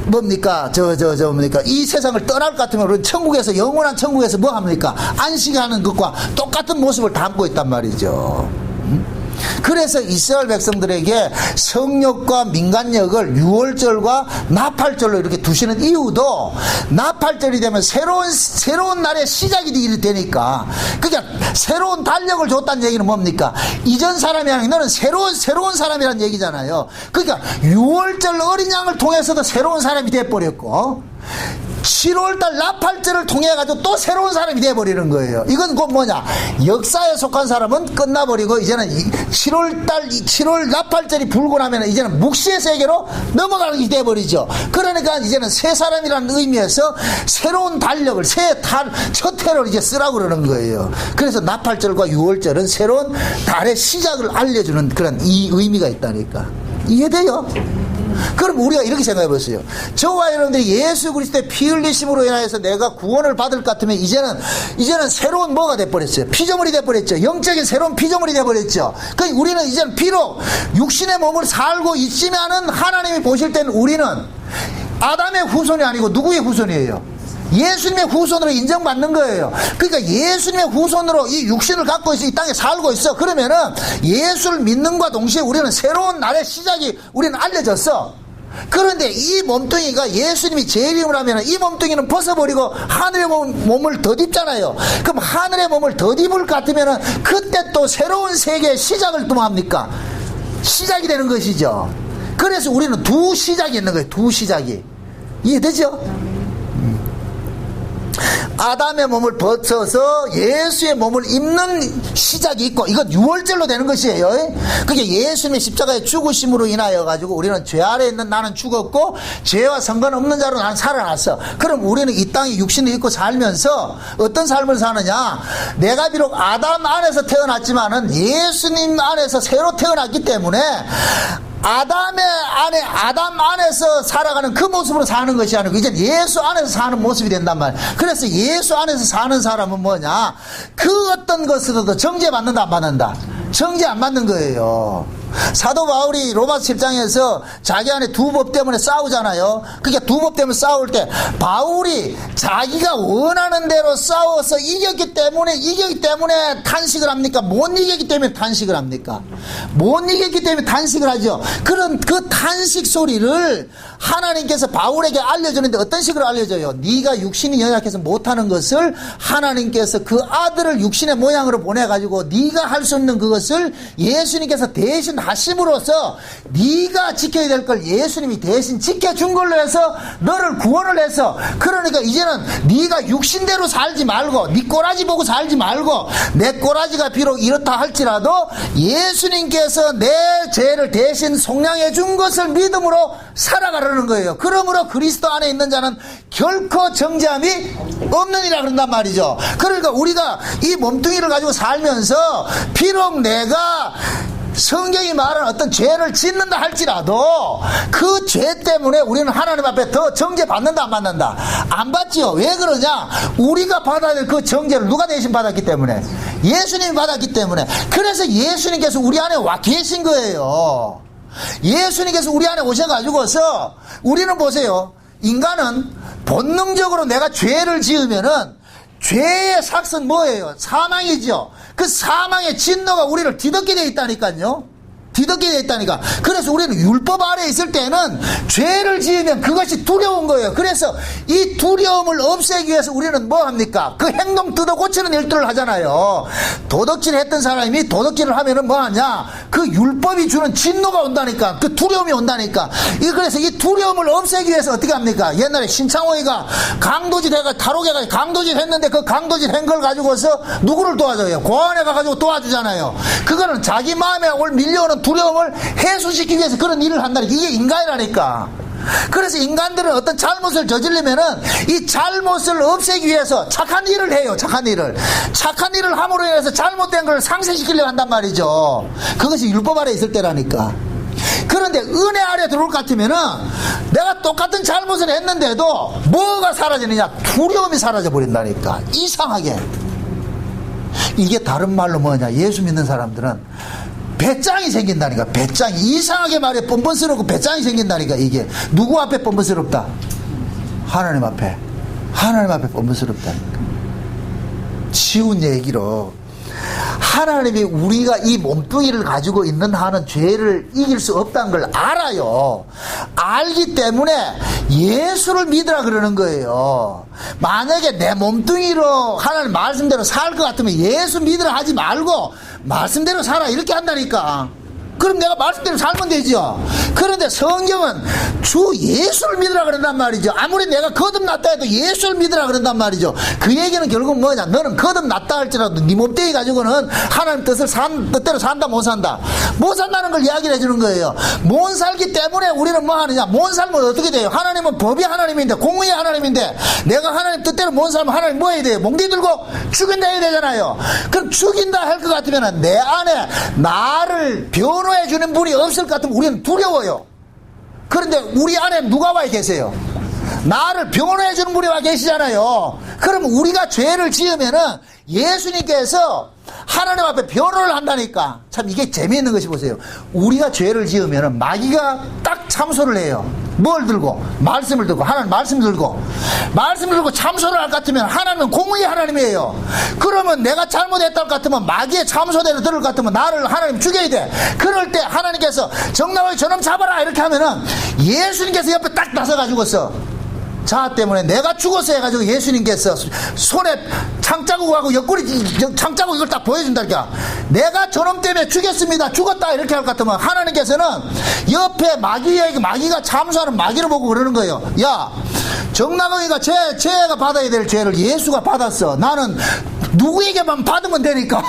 뭡니까 뭡니까 이 세상을 떠날 것 같으면 우리 천국에서, 영원한 천국에서 뭐 합니까? 안식하는 것과 똑같은 모습을 담고 있단 말이죠. 그래서 이스라엘 백성들에게 성욕과 민간욕을 6월절과 나팔절로 이렇게 두시는 이유도, 나팔절이 되면 새로운 날의 시작이 되니까. 그러니까 새로운 달력을 줬다는 얘기는 뭡니까? 이전 사람이 아니라 너는 새로운 사람이라는 얘기잖아요. 그러니까 6월절 어린 양을 통해서도 새로운 사람이 돼버렸고 7월달 나팔절을 통해 가지고 또 새로운 사람이 돼버리는 거예요. 이건 곧 뭐냐, 역사에 속한 사람은 끝나버리고 이제는 7월 나팔절이 불고 나면 이제는 묵시의 세계로 넘어가게 돼버리죠. 그러니까 이제는 새 사람이라는 의미에서 새로운 달력을 첫 해를 이제 쓰라고 그러는 거예요. 그래서 나팔절과 6월절은 새로운 달의 시작을 알려주는 그런 이 의미가 있다니까. 이해돼요? 그럼 우리가 이렇게 생각해 보세요. 저와 여러분들이 예수 그리스도의 피 흘리심으로 인하여서 내가 구원을 받을 것 같으면 이제는 새로운 뭐가 돼버렸어요? 피조물이 돼버렸죠. 영적인 새로운 피조물이 돼버렸죠. 그러니까 우리는 이제는 비록 육신의 몸을 살고 있지만은 하나님이 보실 때는 우리는 아담의 후손이 아니고 누구의 후손이에요? 예수님의 후손으로 인정받는 거예요. 그러니까 예수님의 후손으로 이 육신을 갖고 있어 이 땅에 살고 있어. 그러면은 예수를 믿는과 동시에 우리는 새로운 날의 시작이 우리는 알려졌어. 그런데 이 몸뚱이가 예수님이 재림을 하면 이 몸뚱이는 벗어버리고 하늘의 몸을 덧입잖아요. 그럼 하늘의 몸을 덧입을 것 같으면 그때 또 새로운 세계의 시작을 또 합니까? 시작이 되는 것이죠. 그래서 우리는 두 시작이 있는 거예요. 두 시작이. 이해되죠? 아담의 몸을 벗어서 예수의 몸을 입는 시작이 있고, 이건 6월절로 되는 것이에요. 그게 예수님의 십자가의 죽으심으로 인하여 가지고 우리는 죄 아래에 있는 나는 죽었고 죄와 상관없는 자로 나는 살아났어. 그럼 우리는 이 땅에 육신을 입고 살면서 어떤 삶을 사느냐, 내가 비록 아담 안에서 태어났지만은 예수님 안에서 새로 태어났기 때문에 아담 안에서 살아가는 그 모습으로 사는 것이 아니고 이제 예수 안에서 사는 모습이 된단 말이에요. 그래서 예수 안에서 사는 사람은 뭐냐, 그 어떤 것으로도 정죄받는다 안 받는다? 정죄 안 받는 거예요. 사도 바울이 로마서 7장에서 자기 안에 두 법 때문에 싸우잖아요. 그러니까 두 법 때문에 싸울 때 바울이 자기가 원하는 대로 싸워서 이겼기 때문에 탄식을 합니까? 못 이겼기 때문에 탄식을 합니까? 못 이겼기 때문에 탄식을 하죠. 그런 그 탄식 소리를 하나님께서 바울에게 알려주는데 어떤 식으로 알려줘요? 네가 육신이 연약해서 못하는 것을 하나님께서 그 아들을 육신의 모양으로 보내가지고 네가 할 수 없는 그것을 예수님께서 대신 하심으로써 네가 지켜야 될 걸 예수님이 대신 지켜준 걸로 해서 너를 구원을 해서, 그러니까 이제는 네가 육신대로 살지 말고 네 꼬라지 보고 살지 말고 내 꼬라지가 비록 이렇다 할지라도 예수님께서 내 죄를 대신 속량해 준 것을 믿음으로 살아가려는 거예요. 그러므로 그리스도 안에 있는 자는 결코 정죄함이 없느니라 그런단 말이죠. 그러니까 우리가 이 몸뚱이를 가지고 살면서 비록 내가 성경이 말하는 어떤 죄를 짓는다 할지라도 그 죄 때문에 우리는 하나님 앞에 더 정죄받는다 안 받는다? 안 받지요. 왜 그러냐? 우리가 받아야 될 그 정죄를 누가 대신 받았기 때문에? 예수님이 받았기 때문에. 그래서 예수님께서 우리 안에 와 계신 거예요. 예수님께서 우리 안에 오셔가지고서 우리는 보세요. 인간은 본능적으로 내가 죄를 지으면은 죄의 삭은 뭐예요? 사망이죠. 그 사망의 진노가 우리를 뒤덮게 되어 있다니까요. 뒤덮게 되어 있다니까. 그래서 우리는 율법 아래에 있을 때는 죄를 지으면 그것이 두려운 거예요. 그래서 이 두려움을 없애기 위해서 우리는 뭐 합니까? 그 행동 뜯어 고치는 일들을 하잖아요. 도덕질 했던 사람이 도덕질을 하면은 뭐 하냐? 그 율법이 주는 진노가 온다니까. 그 두려움이 온다니까. 그래서 이 두려움을 없애기 위해서 어떻게 합니까? 옛날에 신창호이가 강도질 해가 탈옥해가 강도질 했는데 그 강도질 한 걸 가지고서 누구를 도와줘요? 고아원에 가가지고 도와주잖아요. 그거는 자기 마음에 올 밀려오는 두려움을 해소시키기 위해서 그런 일을 한다니까. 이게 인간이라니까. 그래서 인간들은 어떤 잘못을 저지르면은 이 잘못을 없애기 위해서 착한 일을 해요. 착한 일을 함으로 인해서 잘못된 걸 상쇄시키려고 한단 말이죠. 그것이 율법 아래 있을 때라니까. 그런데 은혜 아래 들어올 것 같으면은 내가 똑같은 잘못을 했는데도 뭐가 사라지느냐? 두려움이 사라져 버린다니까. 이상하게. 이게 다른 말로 뭐냐? 예수 믿는 사람들은 배짱이 생긴다니까. 배짱이. 이상하게 말해. 뻔뻔스럽고 배짱이 생긴다니까. 이게 누구 앞에 뻔뻔스럽다? 하나님 앞에. 하나님 앞에 뻔뻔스럽다니까. 쉬운 얘기로 하나님이 우리가 이 몸뚱이를 가지고 있는 한은 죄를 이길 수 없다는 걸 알아요. 알기 때문에 예수를 믿으라 그러는 거예요. 만약에 내 몸뚱이로 하나님 말씀대로 살 것 같으면 예수 믿으라 하지 말고 말씀대로 살아 이렇게 한다니까. 그럼 내가 말씀대로 살면 되죠. 그런데 성경은 주 예수를 믿으라 그런단 말이죠. 아무리 내가 거듭났다 해도 예수를 믿으라 그런단 말이죠. 그 얘기는 결국 뭐냐? 너는 거듭났다 할지라도 네 몸뚱이 가지고는 하나님 뜻대로 산다 못 산다. 못 산다는 걸 이야기를 해주는 거예요. 못 살기 때문에 우리는 뭐 하느냐? 못 살면 어떻게 돼요? 하나님은 법이 하나님인데 공의의 하나님인데 내가 하나님 뜻대로 못 살면 하나님 뭐 해야 돼요? 몽디 들고 죽인다 해야 되잖아요. 그럼 죽인다 할 것 같으면 내 안에 나를 변호해 주는 분이 없을 것 같으면 우리는 두려워요. 그런데 우리 안에 누가 와 계세요? 나를 변호해 주는 분이 와 계시잖아요. 그러면 우리가 죄를 지으면은 예수님께서 하나님 앞에 변호를 한다니까. 참 이게 재미있는 것이 보세요. 우리가 죄를 지으면은 마귀가 딱 참소를 해요. 뭘 들고? 말씀을 들고. 하나님 말씀 들고. 말씀 들고 참소를 할 것 같으면 하나님은 공의의 하나님이에요. 그러면 내가 잘못했다 할 것 같으면 마귀의 참소대로 들을 것 같으면 나를 하나님 죽여야 돼. 그럴 때 하나님께서 정나와의 저놈 잡아라 이렇게 하면은 예수님께서 옆에 딱 나서가지고서 자 때문에 내가 죽었어 해가지고 예수님께서 손에 창자국하고 옆구리 창자국 이걸 딱 보여준다니까. 내가 저놈 때문에 죽였습니다. 죽었다 이렇게 할 것 같으면 하나님께서는 옆에 마귀가 참수하는 마귀를 보고 그러는 거예요. 야, 정나경이가 죄가 받아야 될 죄를 예수가 받았어. 나는 누구에게만 받으면 되니까.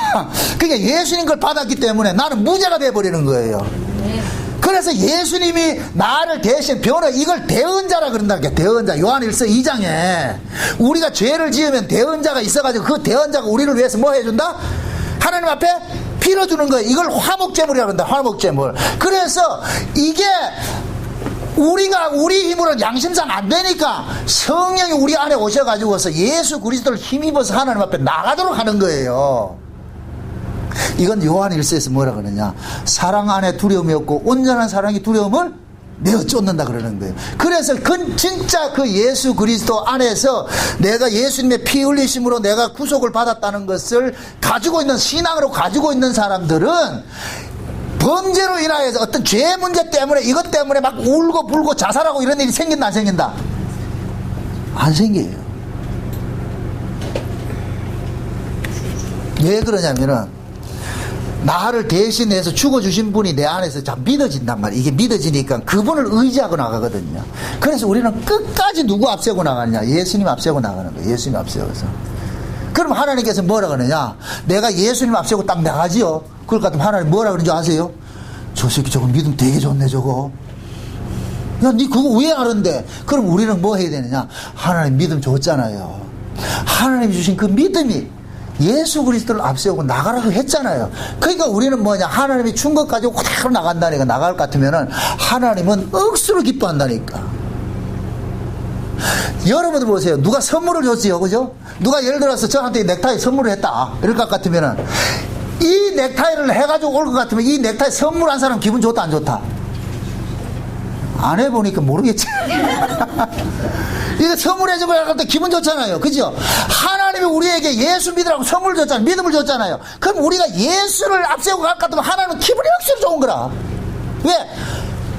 그러니까 예수님 걸 받았기 때문에 나는 무죄가 돼버리는 거예요. 그래서 예수님이 나를 대신 변호, 이걸 대언자라 그런다니까. 대언자. 요한 1서 2장에 우리가 죄를 지으면 대언자가 있어가지고 그 대언자가 우리를 위해서 뭐 해준다? 하나님 앞에 빌어주는 거예요. 이걸 화목제물이라고 한다. 화목제물. 그래서 이게 우리가 우리 힘으로는 양심상 안 되니까 성령이 우리 안에 오셔가지고서 예수 그리스도를 힘입어서 하나님 앞에 나가도록 하는 거예요. 이건 요한 1서에서 뭐라 그러냐? 사랑 안에 두려움이 없고 온전한 사랑이 두려움을 내어 쫓는다 그러는 거예요. 그래서 진짜 그 예수 그리스도 안에서 내가 예수님의 피 흘리심으로 내가 구속을 받았다는 것을 가지고 있는 신앙으로 가지고 있는 사람들은 범죄로 인하여서 어떤 죄 문제 때문에 이것 때문에 막 울고 불고 자살하고 이런 일이 생긴다 안 생긴다? 안 생겨요. 왜 그러냐면은 나를 대신해서 죽어주신 분이 내 안에서 참 믿어진단 말이에요. 이게 믿어지니까 그분을 의지하고 나가거든요. 그래서 우리는 끝까지 누구 앞세고 나가느냐? 예수님 앞세고 나가는 거예요. 예수님 앞세워서. 그럼 하나님께서 뭐라 그러느냐? 내가 예수님 앞세고 딱 나가지요. 그럴 것 같으면 하나님 뭐라 그러는지 아세요? 저 새끼 저거 믿음 되게 좋네 저거. 야, 니 그거 왜 아는데? 그럼 우리는 뭐 해야 되느냐? 하나님 믿음 좋잖아요. 하나님 주신 그 믿음이 예수 그리스도를 앞세우고 나가라고 했잖아요. 그러니까 우리는 뭐냐? 하나님이 준 것 가지고 그대로 나간다니까. 나갈 것 같으면은 하나님은 억수로 기뻐한다니까. 여러분들 보세요. 누가 선물을 줬어요. 그죠? 누가 예를 들어서 저한테 넥타이 선물을 했다. 이럴 것 같으면은 이 넥타이를 해가지고 올 것 같으면 이 넥타이 선물한 사람 기분 좋다 안 좋다? 안 해보니까 모르겠지. 이거 선물해주고 할 때 기분 좋잖아요. 그죠? 하나님이 우리에게 예수 믿으라고 선물 줬잖아요. 믿음을 줬잖아요. 그럼 우리가 예수를 앞세우고 갈 것 같으면 하나님은 기분이 억수로 좋은 거라. 왜?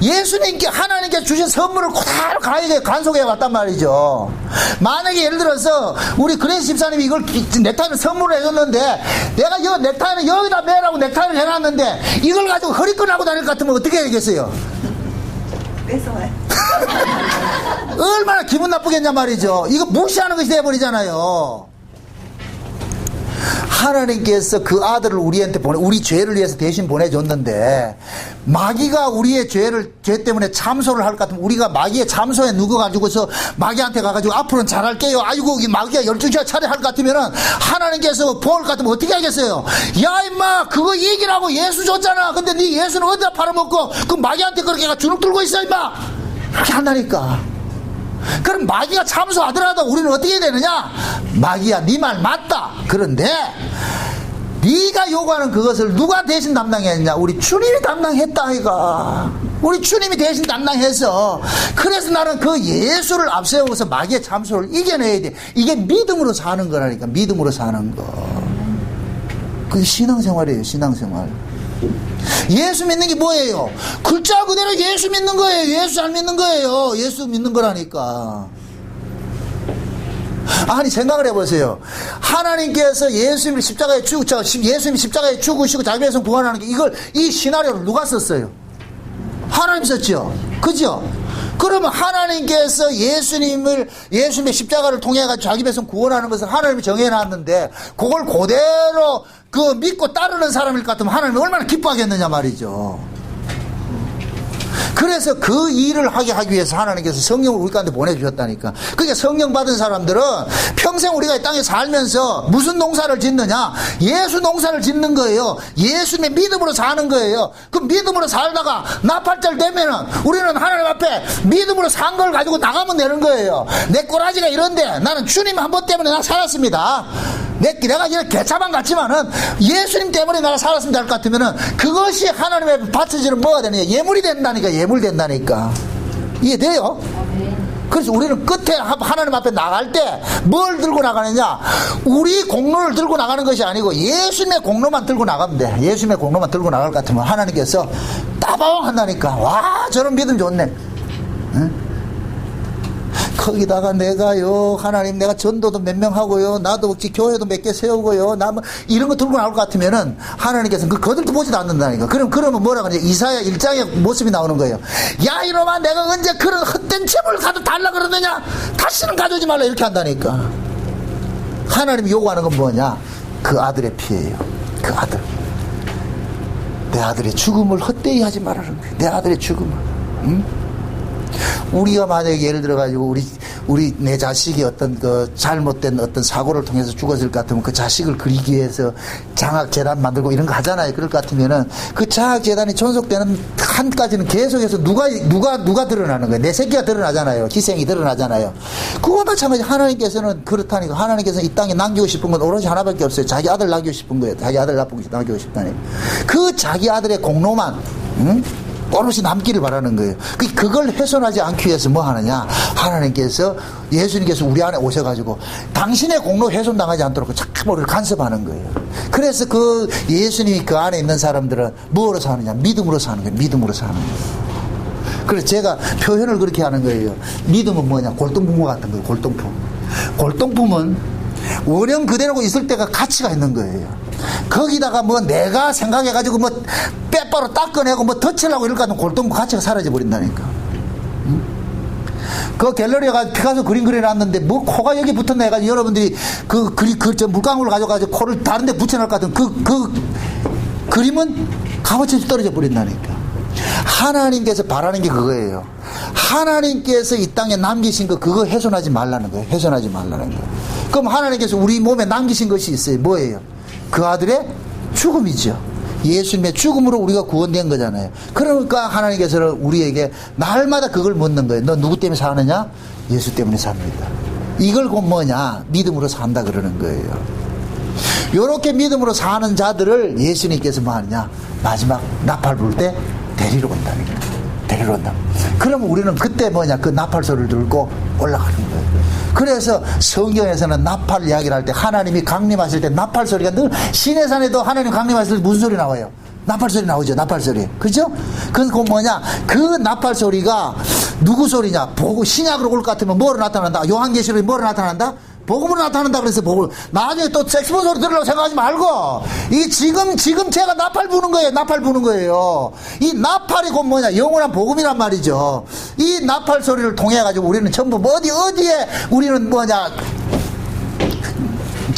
예수님께 하나님께 주신 선물을 그대로 가에게 간속해 왔단 말이죠. 만약에 예를 들어서 우리 그레이스 집사님이 이걸 넥타이를 선물을 해줬는데 내가 이 넥타이는 여기다 매라고 넥타이를 해놨는데 이걸 가지고 허리끈하고 다닐 것 같으면 어떻게 해야겠어요? 뺏어와요. 얼마나 기분 나쁘겠냐 말이죠. 이거 무시하는 것이 돼버리잖아요. 하나님께서 그 아들을 우리한테 우리 죄를 위해서 대신 보내줬는데, 마귀가 우리의 죄 때문에 참소를 할 것 같으면 우리가 마귀의 참소에 누워가지고서 마귀한테 가가지고 앞으로는 잘할게요. 아이고, 이 마귀가 12시간 차례 할 것 같으면은 하나님께서 보호할 것 같으면 어떻게 하겠어요? 야, 임마, 그거 얘기라고 예수 줬잖아. 근데 네 예수는 어디다 팔아먹고 그 마귀한테 그렇게 주눅 들고 있어, 임마. 그렇게 한다니까. 그럼 마귀가 참소하더라도 우리는 어떻게 해야 되느냐? 마귀야, 네 말 맞다. 그런데 네가 요구하는 그것을 누가 대신 담당했냐? 우리 주님이 담당했다 아이가. 우리 주님이 대신 담당해서, 그래서 나는 그 예수를 앞세우고서 마귀의 참소를 이겨내야 돼. 이게 믿음으로 사는 거라니까. 믿음으로 사는 거. 그게 신앙생활이에요. 신앙생활. 예수 믿는 게 뭐예요? 글자 그대로 예수 믿는 거예요. 예수 잘 믿는 거예요. 예수 믿는 거라니까. 아니, 생각을 해보세요. 하나님께서 예수님을 십자가에 예수님이 십자가에 죽으시고 자기 백성 구원하는 게, 이 시나리오를 누가 썼어요? 하나님 썼죠? 그죠? 그러면 하나님께서 예수님의 십자가를 통해가지고 자기 백성 구원하는 것을 하나님이 정해놨는데, 그걸 그대로 믿고 따르는 사람일 것 같으면 하나님이 얼마나 기뻐하겠느냐 말이죠. 그래서 그 일을 하게 하기 위해서 하나님께서 성령을 우리 가운데 보내주셨다니까. 그러니까 성령 받은 사람들은 평생 우리가 이 땅에 살면서 무슨 농사를 짓느냐? 예수 농사를 짓는 거예요. 예수님의 믿음으로 사는 거예요. 그 믿음으로 살다가 나팔절 되면은 우리는 하나님 앞에 믿음으로 산 걸 가지고 나가면 되는 거예요. 내 꼬라지가 이런데 나는 주님 한 번 때문에 나 살았습니다. 내가 이런 개차반 같지만은 예수님 때문에 내가 살았으면 될 것 같으면은 그것이 하나님 앞에 바쳐지는 뭐가 되느냐? 예물이 된다니까. 예물 된다니까. 이해돼요? 그래서 우리는 끝에 하나님 앞에 나갈 때 뭘 들고 나가느냐? 우리 공로를 들고 나가는 것이 아니고 예수님의 공로만 들고 나가면 돼. 예수님의 공로만 들고 나갈 것 같으면 하나님께서 따바왕 한다니까. 와, 저런 믿음 좋네. 응? 거기다가 내가요, 하나님, 내가 전도도 몇 명 하고요, 나도 교회도 몇 개 세우고요, 이런 거 들고 나올 것 같으면은 하나님께서는 거들도 보지도 않는다니까. 그러면 뭐라 그러냐? 이사야 1장의 모습이 나오는 거예요. 야, 이놈아, 내가 언제 그런 헛된 재물을 가져 달라 그러느냐? 다시는 가져오지 말라. 이렇게 한다니까. 하나님이 요구하는 건 뭐냐? 그 아들의 피예요. 그 아들. 내 아들의 죽음을 헛되이 하지 말라는 거예요. 내 아들의 죽음을. 응? 우리가 만약에 예를 들어가지고 내 자식이 어떤 잘못된 어떤 사고를 통해서 죽었을 것 같으면 그 자식을 그리기 위해서 장학재단 만들고 이런 거 하잖아요. 그럴 것 같으면은 그 장학재단이 존속되는 한까지는 계속해서 누가 드러나는 거예요. 내 새끼가 드러나잖아요. 희생이 드러나잖아요. 그거 마찬가지. 하나님께서는 그렇다니까. 하나님께서는 이 땅에 남기고 싶은 건 오로지 하나밖에 없어요. 자기 아들 남기고 싶은 거예요. 자기 아들 남기고 싶다니. 그 자기 아들의 공로만, 응? 오롯이 남기를 바라는 거예요. 그걸 훼손하지 않기 위해서 뭐 하느냐? 하나님께서, 예수님께서 우리 안에 오셔가지고 당신의 공로 훼손당하지 않도록 자꾸 우리를 간섭하는 거예요. 그래서 그 예수님이 그 안에 있는 사람들은 뭐로 사느냐? 믿음으로 사는 거예요. 믿음으로 사는 거예요. 그래서 제가 표현을 그렇게 하는 거예요. 믿음은 뭐냐? 골동품과 같은 거예요. 골동품. 골동품은 원형 그대로 있을 때가 가치가 있는 거예요. 거기다가 뭐 내가 생각해가지고 뭐 빼바로 닦아내고 뭐 덧칠하고 이럴 것 같으면 골동품 가치가 사라져 버린다니까. 응? 그 갤러리에 가서 피카소 그림 그려놨는데 뭐 코가 여기 붙었나 해가지고 여러분들이 저 물감을 가져가지고 코를 다른 데 붙여놓을 것 같은 그 그림은 값어치 떨어져 버린다니까. 하나님께서 바라는 게 그거예요. 하나님께서 이 땅에 남기신 거 그거 훼손하지 말라는 거예요. 훼손하지 말라는 거예요. 그럼 하나님께서 우리 몸에 남기신 것이 있어요. 뭐예요? 그 아들의 죽음이죠. 예수님의 죽음으로 우리가 구원된 거잖아요. 그러니까 하나님께서는 우리에게 날마다 그걸 묻는 거예요. 너 누구 때문에 사느냐? 예수 때문에 삽니다. 이걸 곧 뭐냐? 믿음으로 산다 그러는 거예요. 요렇게 믿음으로 사는 자들을 예수님께서 뭐 하느냐? 마지막 나팔 불 때 데리러 온다니까. 데리러 온다. 그러면 우리는 그때 뭐냐? 그 나팔 소리를 들고 올라가는 거예요. 그래서 성경에서는 나팔 이야기를 할 때 하나님이 강림하실 때 나팔 소리가 늘 시내산에도 하나님 강림하실 때 무슨 소리 나와요? 나팔 소리 나오죠. 나팔 소리. 그죠? 그건 뭐냐? 그 나팔 소리가 누구 소리냐? 보고 신약으로 올 것 같으면 뭐로 나타난다? 요한계시록에 뭐로 나타난다? 복음으로 나타난다 그래서 복음. 나중에 또 색소폰 소리 들으려고 생각하지 말고 이 지금 제가 나팔 부는 거예요. 나팔 부는 거예요. 이 나팔이 곧 뭐냐? 영원한 복음이란 말이죠. 이 나팔 소리를 통해 가지고 우리는 전부 어디에 우리는 뭐냐?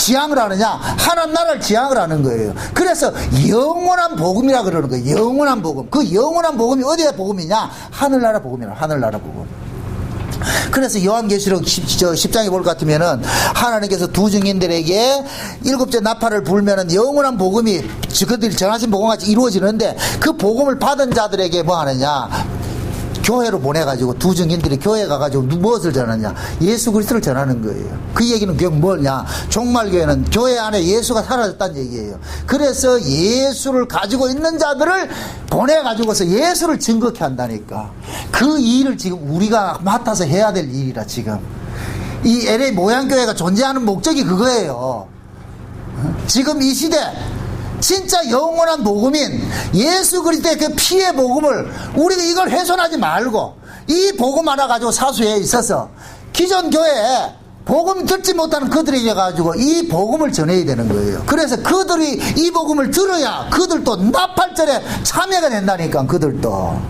지향을 하느냐? 하나님 나라를 지향을 하는 거예요. 그래서 영원한 복음이라 그러는 거예요. 영원한 복음. 그 영원한 복음이 어디에 복음이냐? 하늘나라 복음이라. 하늘나라 복음. 그래서 요한계시록 10장에 볼 것 같으면은 하나님께서 두 증인들에게 7째 나팔을 불면은 영원한 복음이 그들이 전하신 복음같이 이루어지는데 그 복음을 받은 자들에게 뭐 하느냐? 교회로 보내가지고 두 증인들이 교회 가가지고 무엇을 전하냐? 예수 그리스도를 전하는 거예요. 그 얘기는 결국 뭐냐? 종말교회는 교회 안에 예수가 사라졌다는 얘기예요. 그래서 예수를 가지고 있는 자들을 보내가지고서 예수를 증거케 한다니까. 그 일을 지금 우리가 맡아서 해야 될 일이라 지금. 이 LA 모양교회가 존재하는 목적이 그거예요. 지금 이 시대 진짜 영원한 복음인 예수 그리스도의 그 피의 복음을 우리가 이걸 훼손하지 말고 이 복음 하나 가지고 사수에 있어서 기존 교회에 복음 듣지 못하는 그들에게 가지고 이 복음을 전해야 되는 거예요. 그래서 그들이 이 복음을 들어야 그들도 나팔절에 참여가 된다니까. 그들도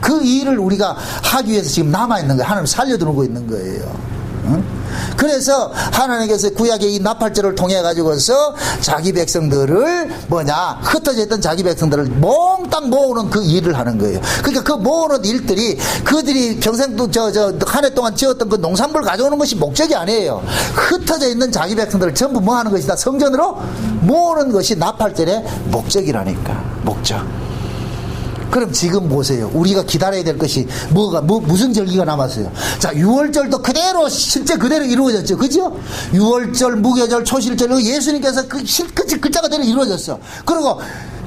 그 일을 우리가 하기 위해서 지금 남아있는 거예요. 하나님 살려두고 있는 거예요. 그래서 하나님께서 구약의 이 나팔절을 통해 가지고서 자기 백성들을 흩어져 있던 자기 백성들을 몽땅 모으는 그 일을 하는 거예요. 그러니까 그 모으는 일들이 그들이 평생 한 해 동안 지었던 그 농산물 가져오는 것이 목적이 아니에요. 흩어져 있는 자기 백성들을 전부 뭐 하는 것이다? 성전으로 모으는 것이 나팔절의 목적이라니까. 목적. 그럼 지금 보세요. 우리가 기다려야 될 것이 무슨 절기가 남았어요? 자, 6월절도 그대로, 실제 그대로 이루어졌죠. 그죠? 6월절, 무교절, 초실절, 예수님께서 그 글자 그대로 이루어졌어. 그리고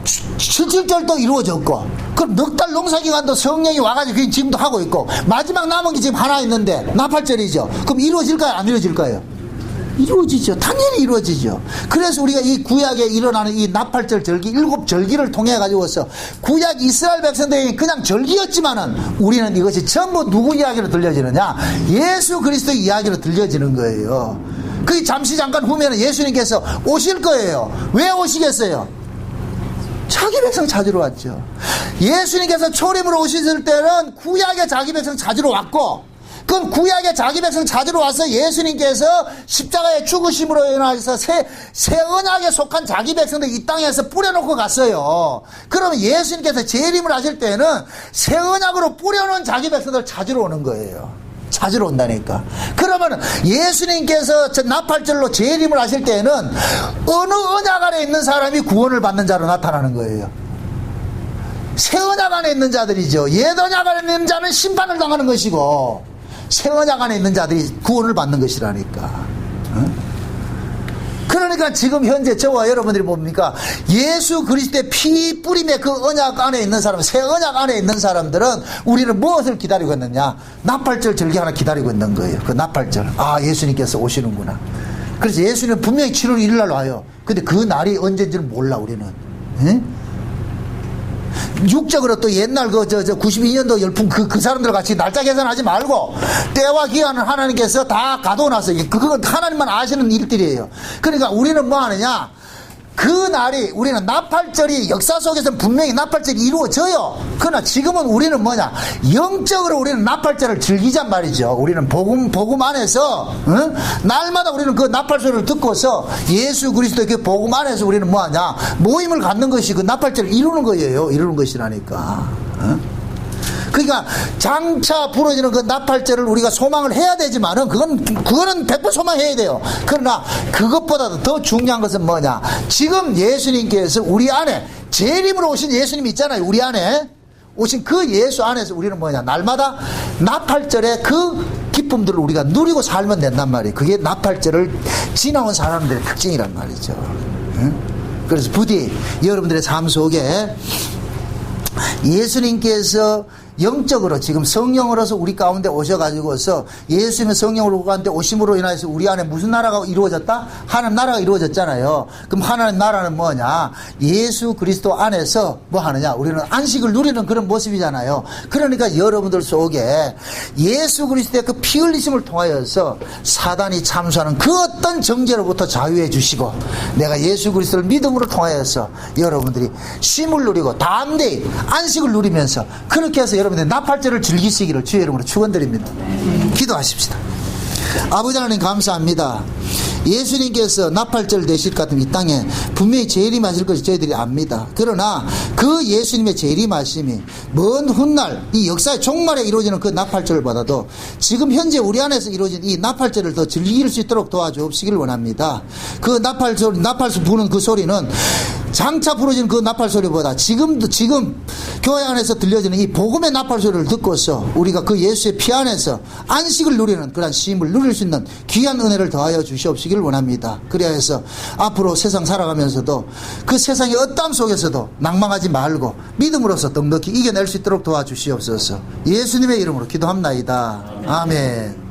77절도 이루어졌고, 그럼 넉 달 농사기간도 성령이 와가지고 지금도 하고 있고, 마지막 남은 게 지금 하나 있는데, 나팔절이죠. 그럼 이루어질까요? 안 이루어질까요? 이루어지죠. 당연히 이루어지죠. 그래서 우리가 이 구약에 일어나는 이 나팔절 절기, 7절기를 통해 가지고서 구약 이스라엘 백성들에게 그냥 절기였지만은 우리는 이것이 전부 누구 이야기로 들려지느냐? 예수 그리스도 이야기로 들려지는 거예요. 그 잠시 잠깐 후면은 예수님께서 오실 거예요. 왜 오시겠어요? 자기 백성 찾으러 왔죠. 예수님께서 초림으로 오셨을 때는 구약의 자기 백성 찾으러 왔고, 그건 구약의 자기 백성 찾으러 와서 예수님께서 십자가의 죽으심으로 인해서 새 언약에 속한 자기 백성들 이 땅에서 뿌려놓고 갔어요. 그러면 예수님께서 재림을 하실 때는 새 언약으로 뿌려놓은 자기 백성들 찾으러 오는 거예요. 찾으러 온다니까. 그러면 예수님께서 나팔절로 재림을 하실 때는 어느 언약 안에 있는 사람이 구원을 받는 자로 나타나는 거예요. 새 언약 안에 있는 자들이죠. 옛 언약 안에 있는 자는 심판을 당하는 것이고 새 언약 안에 있는 자들이 구원을 받는 것이라니까. 그러니까 지금 현재 저와 여러분들이 뭡니까? 예수 그리스도의 피 뿌림의 그 언약 안에 있는 사람, 새 언약 안에 있는 사람들은 우리는 무엇을 기다리고 있느냐? 나팔절 절기 하나 기다리고 있는 거예요. 그 나팔절. 아, 예수님께서 오시는구나. 그래서 예수님은 분명히 7월 1일 날 와요. 근데 그 날이 언제인지는 몰라, 우리는. 육적으로 또 옛날 92년도 열풍 그 사람들 같이 날짜 계산하지 말고 때와 기한을 하나님께서 다 가둬놨어요. 그건 하나님만 아시는 일들이에요. 그러니까 우리는 뭐 하느냐? 그 날이 우리는 나팔절이 역사 속에서는 분명히 나팔절이 이루어져요. 그러나 지금은 우리는 뭐냐? 영적으로 우리는 나팔절을 즐기잔 말이죠. 우리는 복음 안에서 날마다 우리는 그 나팔소리를 듣고서 예수 그리스도의 그 복음 안에서 우리는 뭐하냐? 모임을 갖는 것이 그 나팔절을 이루는 거예요. 이루는 것이라니까. 그러니까 장차 부러지는 그 나팔절을 우리가 소망을 해야 되지만은 그거는 100% 소망해야 돼요. 그러나 그것보다도 더 중요한 것은 뭐냐? 지금 예수님께서 우리 안에 재림으로 오신 예수님이 있잖아요. 우리 안에 오신 그 예수 안에서 우리는 뭐냐? 날마다 나팔절의 그 기쁨들을 우리가 누리고 살면 된단 말이에요. 그게 나팔절을 지나온 사람들의 특징이란 말이죠. 그래서 부디 여러분들의 삶 속에 예수님께서 영적으로 지금 성령으로서 우리 가운데 오셔가지고서 예수님의 성령으로 가운데 오심으로 인해서 우리 안에 무슨 나라가 이루어졌다? 하나님 나라가 이루어졌잖아요. 그럼 하나님 나라는 뭐냐? 예수 그리스도 안에서 뭐 하느냐? 우리는 안식을 누리는 그런 모습이잖아요. 그러니까 여러분들 속에 예수 그리스도의 그 피 흘리심을 통하여서 사단이 참수하는 그 어떤 정죄로부터 자유해 주시고 내가 예수 그리스도를 믿음으로 통하여서 여러분들이 쉼을 누리고 담대히 안식을 누리면서 그렇게 해서 여러분들 나팔절을 즐기시기를 주의 이름으로 축원드립니다. 기도하십시다. 아버지 하나님 감사합니다. 예수님께서 나팔절 되실 것 같으면 이 땅에 분명히 재림하실 것을 저희들이 압니다. 그러나 그 예수님의 재림하심이 먼 훗날 이 역사의 종말에 이루어지는 그 나팔절을 받아도 지금 현재 우리 안에서 이루어진 이 나팔절을 더 즐길 수 있도록 도와주시기를 원합니다. 그 나팔소 부는 그 소리는 장차 부러지는 그 나팔 소리보다 지금 교회 안에서 들려지는 이 복음의 나팔 소리를 듣고서 우리가 그 예수의 피 안에서 안식을 누리는 그런 쉼을 누릴 수 있는 귀한 은혜를 더하여 주시옵시기를 원합니다. 그래야 해서 앞으로 세상 살아가면서도 그 세상의 어떠함 속에서도 낭망하지 말고 믿음으로서 넉넉히 이겨낼 수 있도록 도와주시옵소서. 예수님의 이름으로 기도합나이다. 아멘.